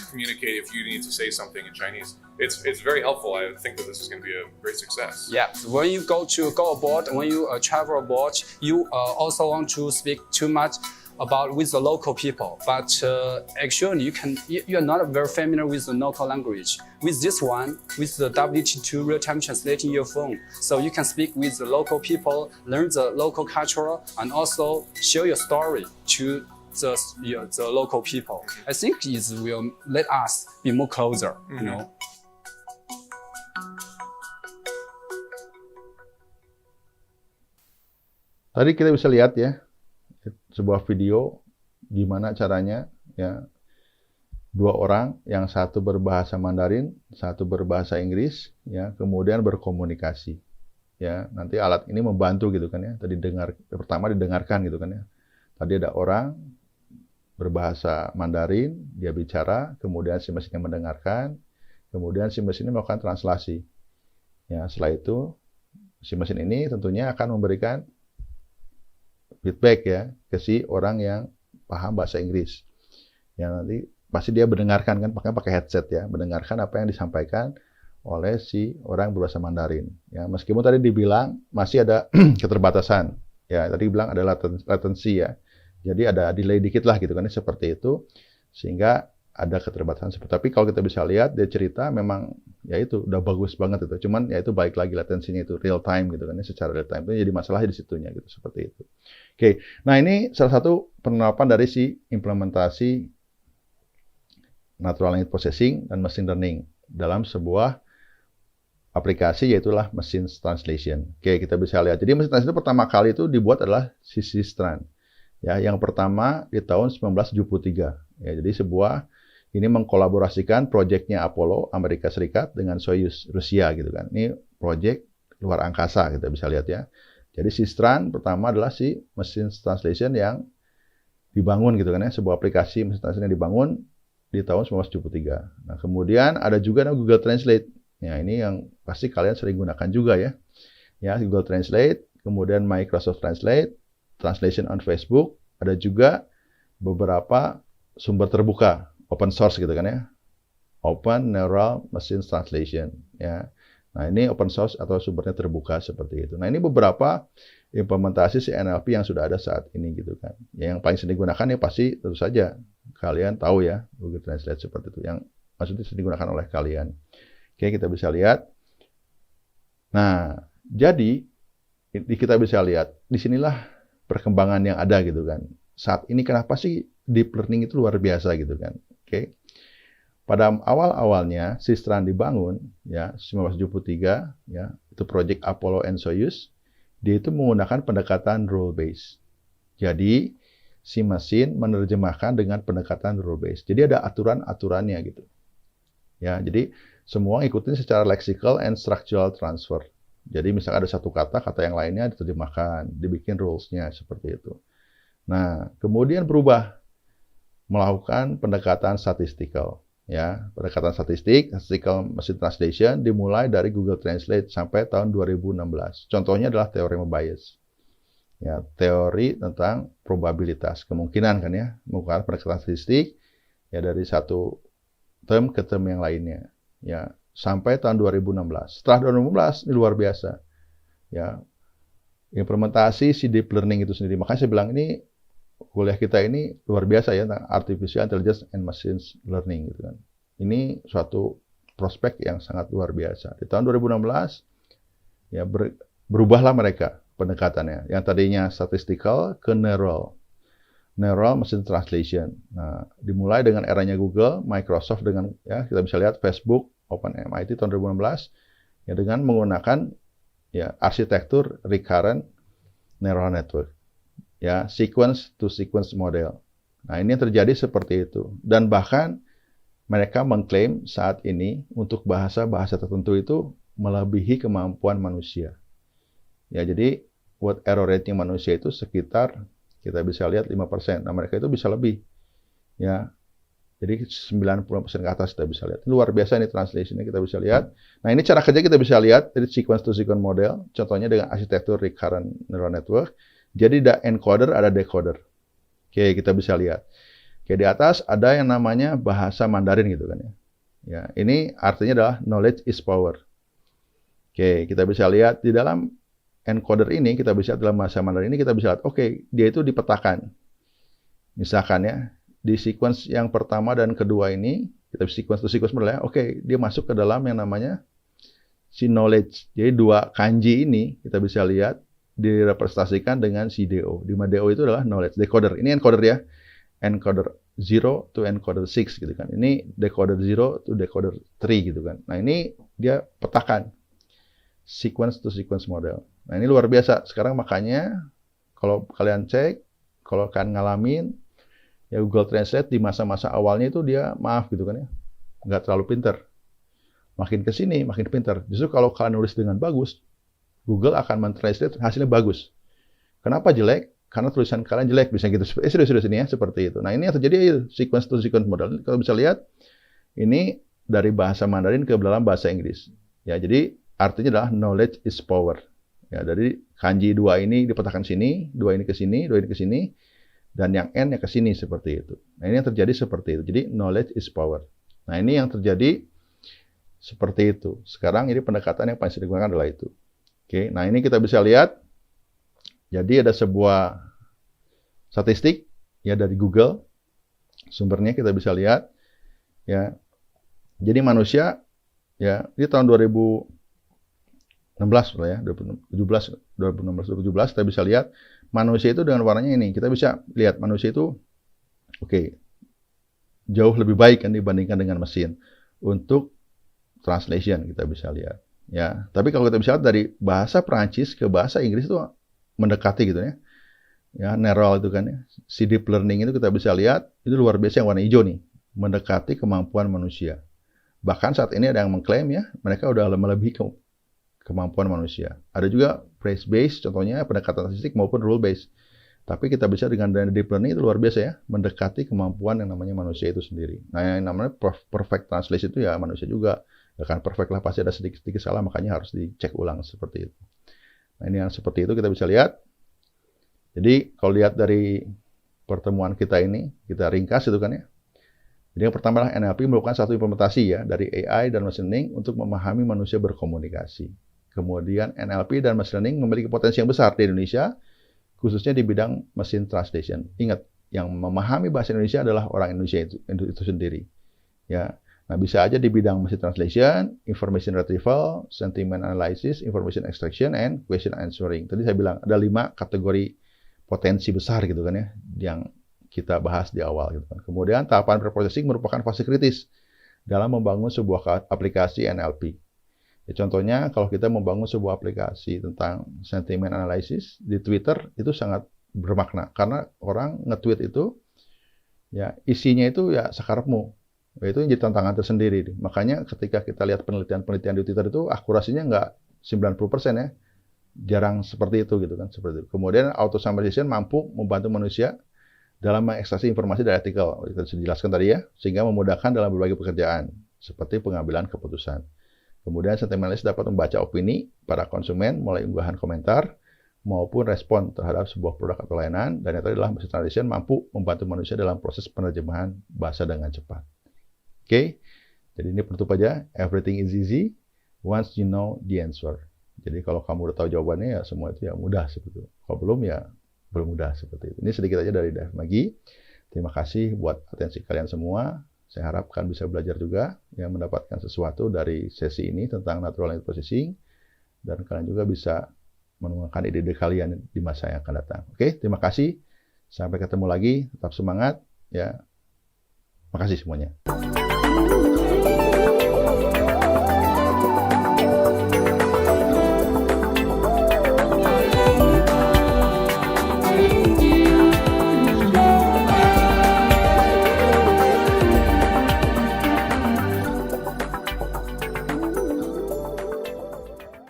communicate if you need to say something in Chinese. It's very helpful. I think that this is going to be a great success. Yeah, when you go abroad, when you travel abroad, you also want to speak too much about with the local people, but actually you are not very familiar with the local language. With this one, with the WT2 real-time translate in your phone, so you can speak with the local people, learn the local culture, and also share your story to the local people. I think it will let us be more closer, you know. Tadi kita bisa lihat ya, sebuah video gimana caranya ya dua orang yang satu berbahasa Mandarin, satu berbahasa Inggris ya, kemudian berkomunikasi. Ya, nanti alat ini membantu gitu kan ya. Tadi pertama didengarkan gitu kan ya. Tadi ada orang berbahasa Mandarin, dia bicara, kemudian si mesinnya mendengarkan, kemudian si mesinnya melakukan translasi. Ya, setelah itu si mesin ini tentunya akan memberikan feedback ya ke si orang yang paham bahasa Inggris. Ya, nanti pasti dia mendengarkan kan, pakai headset ya, mendengarkan apa yang disampaikan oleh si orang berbahasa Mandarin. Ya, meskipun tadi dibilang masih ada keterbatasan. Ya, tadi bilang ada latency ya. Jadi ada delay dikit lah gitu kan, seperti itu. Sehingga ada keterbatasan seperti. Tapi kalau kita bisa lihat dia cerita memang ya itu udah bagus banget itu. Cuman ya itu baik lagi latensinya itu real time gitu kan, secara real time itu jadi masalahnya di situnya gitu, seperti itu. Oke. Nah, ini salah satu penerapan dari si implementasi natural language processing dan machine learning dalam sebuah aplikasi, yaitulah machine translation. Oke, kita bisa lihat. Jadi machine translation pertama kali itu dibuat adalah si Systran. Ya, yang pertama di tahun 1973. Ya, jadi ini mengkolaborasikan proyeknya Apollo Amerika Serikat dengan Soyuz Rusia gitu kan. Ini proyek luar angkasa, kita bisa lihat ya. Jadi Systran pertama adalah si machine translation yang dibangun gitu kan ya, sebuah aplikasi machine translation yang dibangun di tahun 1973. Nah, kemudian ada juga Google Translate. Ya, ini yang pasti kalian sering gunakan juga ya. Ya, Google Translate, kemudian Microsoft Translate, Translation on Facebook, ada juga beberapa sumber terbuka, open source gitu kan ya. Open Neural Machine Translation ya. Nah, ini open source atau sumbernya terbuka seperti itu. Nah, ini beberapa implementasi si NLP yang sudah ada saat ini gitu kan. Yang paling sering digunakan ya pasti tentu saja kalian tahu ya, Google Translate seperti itu yang maksudnya sering digunakan oleh kalian. Oke, kita bisa lihat. Nah, jadi kita bisa lihat disinilah perkembangan yang ada gitu kan. Saat ini kenapa sih deep learning itu luar biasa gitu kan. Oke. Pada awal-awalnya Systran dibangun ya 1973 ya, itu proyek Apollo and Soyuz. Dia itu menggunakan pendekatan rule based. Jadi si mesin menerjemahkan dengan pendekatan rule based. Jadi ada aturan-aturannya gitu. Ya, jadi semua ikutin secara lexical and structural transfer. Jadi misalkan ada satu kata yang lainnya diterjemahkan, dibikin rules-nya seperti itu. Nah, kemudian berubah melakukan pendekatan statistikal. Ya, pendekatan statistical machine translation dimulai dari Google Translate sampai tahun 2016. Contohnya adalah teorema Bayes. Ya, teori tentang probabilitas, kemungkinan kan ya, menggunakan pendekatan statistik ya dari satu term ke term yang lainnya. Ya, sampai tahun 2016. Setelah 2016 ini luar biasa. Ya, implementasi si deep learning itu sendiri. Makanya saya bilang ini kuliah kita ini luar biasa ya tentang artificial intelligence and machine learning gitu kan. Ini suatu prospek yang sangat luar biasa. Di tahun 2016 ya berubahlah mereka pendekatannya. Yang tadinya statistical ke neural machine translation. Nah, dimulai dengan eranya Google, Microsoft dengan ya kita bisa lihat Facebook, OpenMIT tahun 2016 ya dengan menggunakan ya arsitektur recurrent neural network. ya, sequence to sequence model. Nah, ini yang terjadi seperti itu. Dan bahkan mereka mengklaim saat ini untuk bahasa-bahasa tertentu itu melebihi kemampuan manusia. Ya, jadi word error rate-nya manusia itu sekitar kita bisa lihat 5%. Nah, mereka itu bisa lebih. Ya. Jadi 90% ke atas kita bisa lihat. Luar biasa ini translation-nya kita bisa lihat. Nah, ini cara kerja kita bisa lihat dari sequence to sequence model. Contohnya dengan arsitektur recurrent neural network. Jadi ada encoder, ada decoder. Oke, kita bisa lihat. Oke, di atas ada yang namanya bahasa Mandarin gitu kan ya. Ya, ini artinya adalah knowledge is power. Oke, kita bisa lihat di dalam encoder ini, kita bisa dalam bahasa Mandarin ini kita bisa lihat, oke, dia itu dipetakan. Misalkan ya, di sequence yang pertama dan kedua ini, kita sequence to sequence model ya, oke, dia masuk ke dalam yang namanya si knowledge. Jadi dua kanji ini kita bisa lihat direpresentasikan dengan si DO. Di mana DO itu adalah knowledge decoder. Ini encoder ya. Encoder 0 to encoder 6 gitu kan. Ini decoder 0 to decoder 3 gitu kan. Nah, ini dia petakan sequence to sequence model. Nah, ini luar biasa. Sekarang makanya kalau kalian cek, kalau kalian ngalamin ya Google Translate di masa-masa awalnya itu dia maaf gitu kan ya. Nggak terlalu pinter. Makin ke sini makin pinter. Justru kalau kalian nulis dengan bagus, Google akan mentranslate hasilnya bagus. Kenapa jelek? Karena tulisan kalian jelek, bisa gitu. Serius-serius ini ya, seperti itu. Nah, ini yang terjadi sequence to sequence model. Kalau bisa lihat, ini dari bahasa Mandarin ke dalam bahasa Inggris. Ya, jadi artinya adalah knowledge is power. Ya, dari kanji 2 ini dipetakan sini, 2 ini ke sini, 2 ini ke sini, dan yang N-nya ke sini seperti itu. Nah, ini yang terjadi seperti itu. Jadi knowledge is power. Nah, ini yang terjadi seperti itu. Sekarang ini pendekatan yang paling sering digunakan adalah itu. Oke, nah ini kita bisa lihat. Jadi ada sebuah statistik ya dari Google. Sumbernya kita bisa lihat ya. Jadi manusia ya di tahun 2016 ya, 2017 kita bisa lihat manusia itu dengan warnanya ini. Kita bisa lihat manusia itu jauh lebih baik kan dibandingkan dengan mesin untuk translation kita bisa lihat. Ya, tapi kalau kita bisa lihat dari bahasa Prancis ke bahasa Inggris itu mendekati gitu ya. Ya, neural itu kan ya. Si deep learning itu kita bisa lihat itu luar biasa yang warna hijau nih, mendekati kemampuan manusia. Bahkan saat ini ada yang mengklaim ya, mereka udah melebihi kemampuan manusia. Ada juga phrase based contohnya pendekatan statistik maupun rule based. Tapi kita bisa dengan deep learning itu luar biasa ya, mendekati kemampuan yang namanya manusia itu sendiri. Nah, yang namanya perfect translation itu ya manusia juga. Ya kan perfect lah, pasti ada sedikit-sedikit salah, makanya harus dicek ulang seperti itu. Nah, ini yang seperti itu kita bisa lihat. Jadi kalau lihat dari pertemuan kita ini, kita ringkas itu kan ya. Jadi yang pertama adalah NLP merupakan satu implementasi ya dari AI dan machine learning untuk memahami manusia berkomunikasi. Kemudian NLP dan machine learning memiliki potensi yang besar di Indonesia, khususnya di bidang machine translation. Ingat, yang memahami bahasa Indonesia adalah orang Indonesia itu sendiri. Ya. Nah, bisa aja di bidang machine translation, information retrieval, sentiment analysis, information extraction, and question answering. Tadi saya bilang ada 5 kategori potensi besar gitu kan ya, yang kita bahas di awal gitu kan. Kemudian tahapan preprocessing merupakan fase kritis dalam membangun sebuah aplikasi NLP. Ya, contohnya kalau kita membangun sebuah aplikasi tentang sentiment analysis di Twitter itu sangat bermakna karena orang nge-tweet itu ya isinya itu ya sakarepmu. Itu yang jadi tantangan tersendiri. Makanya ketika kita lihat penelitian-penelitian di Twitter itu akurasinya nggak 90% ya. Jarang seperti itu gitu kan. Seperti itu. Kemudian auto summarization mampu membantu manusia dalam mengekstraksi informasi dari artikel. Kita sudah jelaskan tadi ya. Sehingga memudahkan dalam berbagai pekerjaan. Seperti pengambilan keputusan. Kemudian sentiment analysis dapat membaca opini para konsumen mulai unggahan komentar maupun respon terhadap sebuah produk atau layanan. Dan yang tadi adalah machine translation mampu membantu manusia dalam proses penerjemahan bahasa dengan cepat. Oke, jadi ini penutup aja. Everything is easy once you know the answer. Jadi kalau kamu udah tahu jawabannya ya semua itu ya mudah seperti itu. Kalau belum ya belum mudah seperti itu. Ini sedikit aja dari Dave Magi. Terima kasih buat atensi kalian semua. Saya harapkan bisa belajar juga ya mendapatkan sesuatu dari sesi ini tentang natural language processing dan kalian juga bisa menemukan ide-ide kalian di masa yang akan datang. Oke, terima kasih. Sampai ketemu lagi. Tetap semangat ya. Makasih semuanya.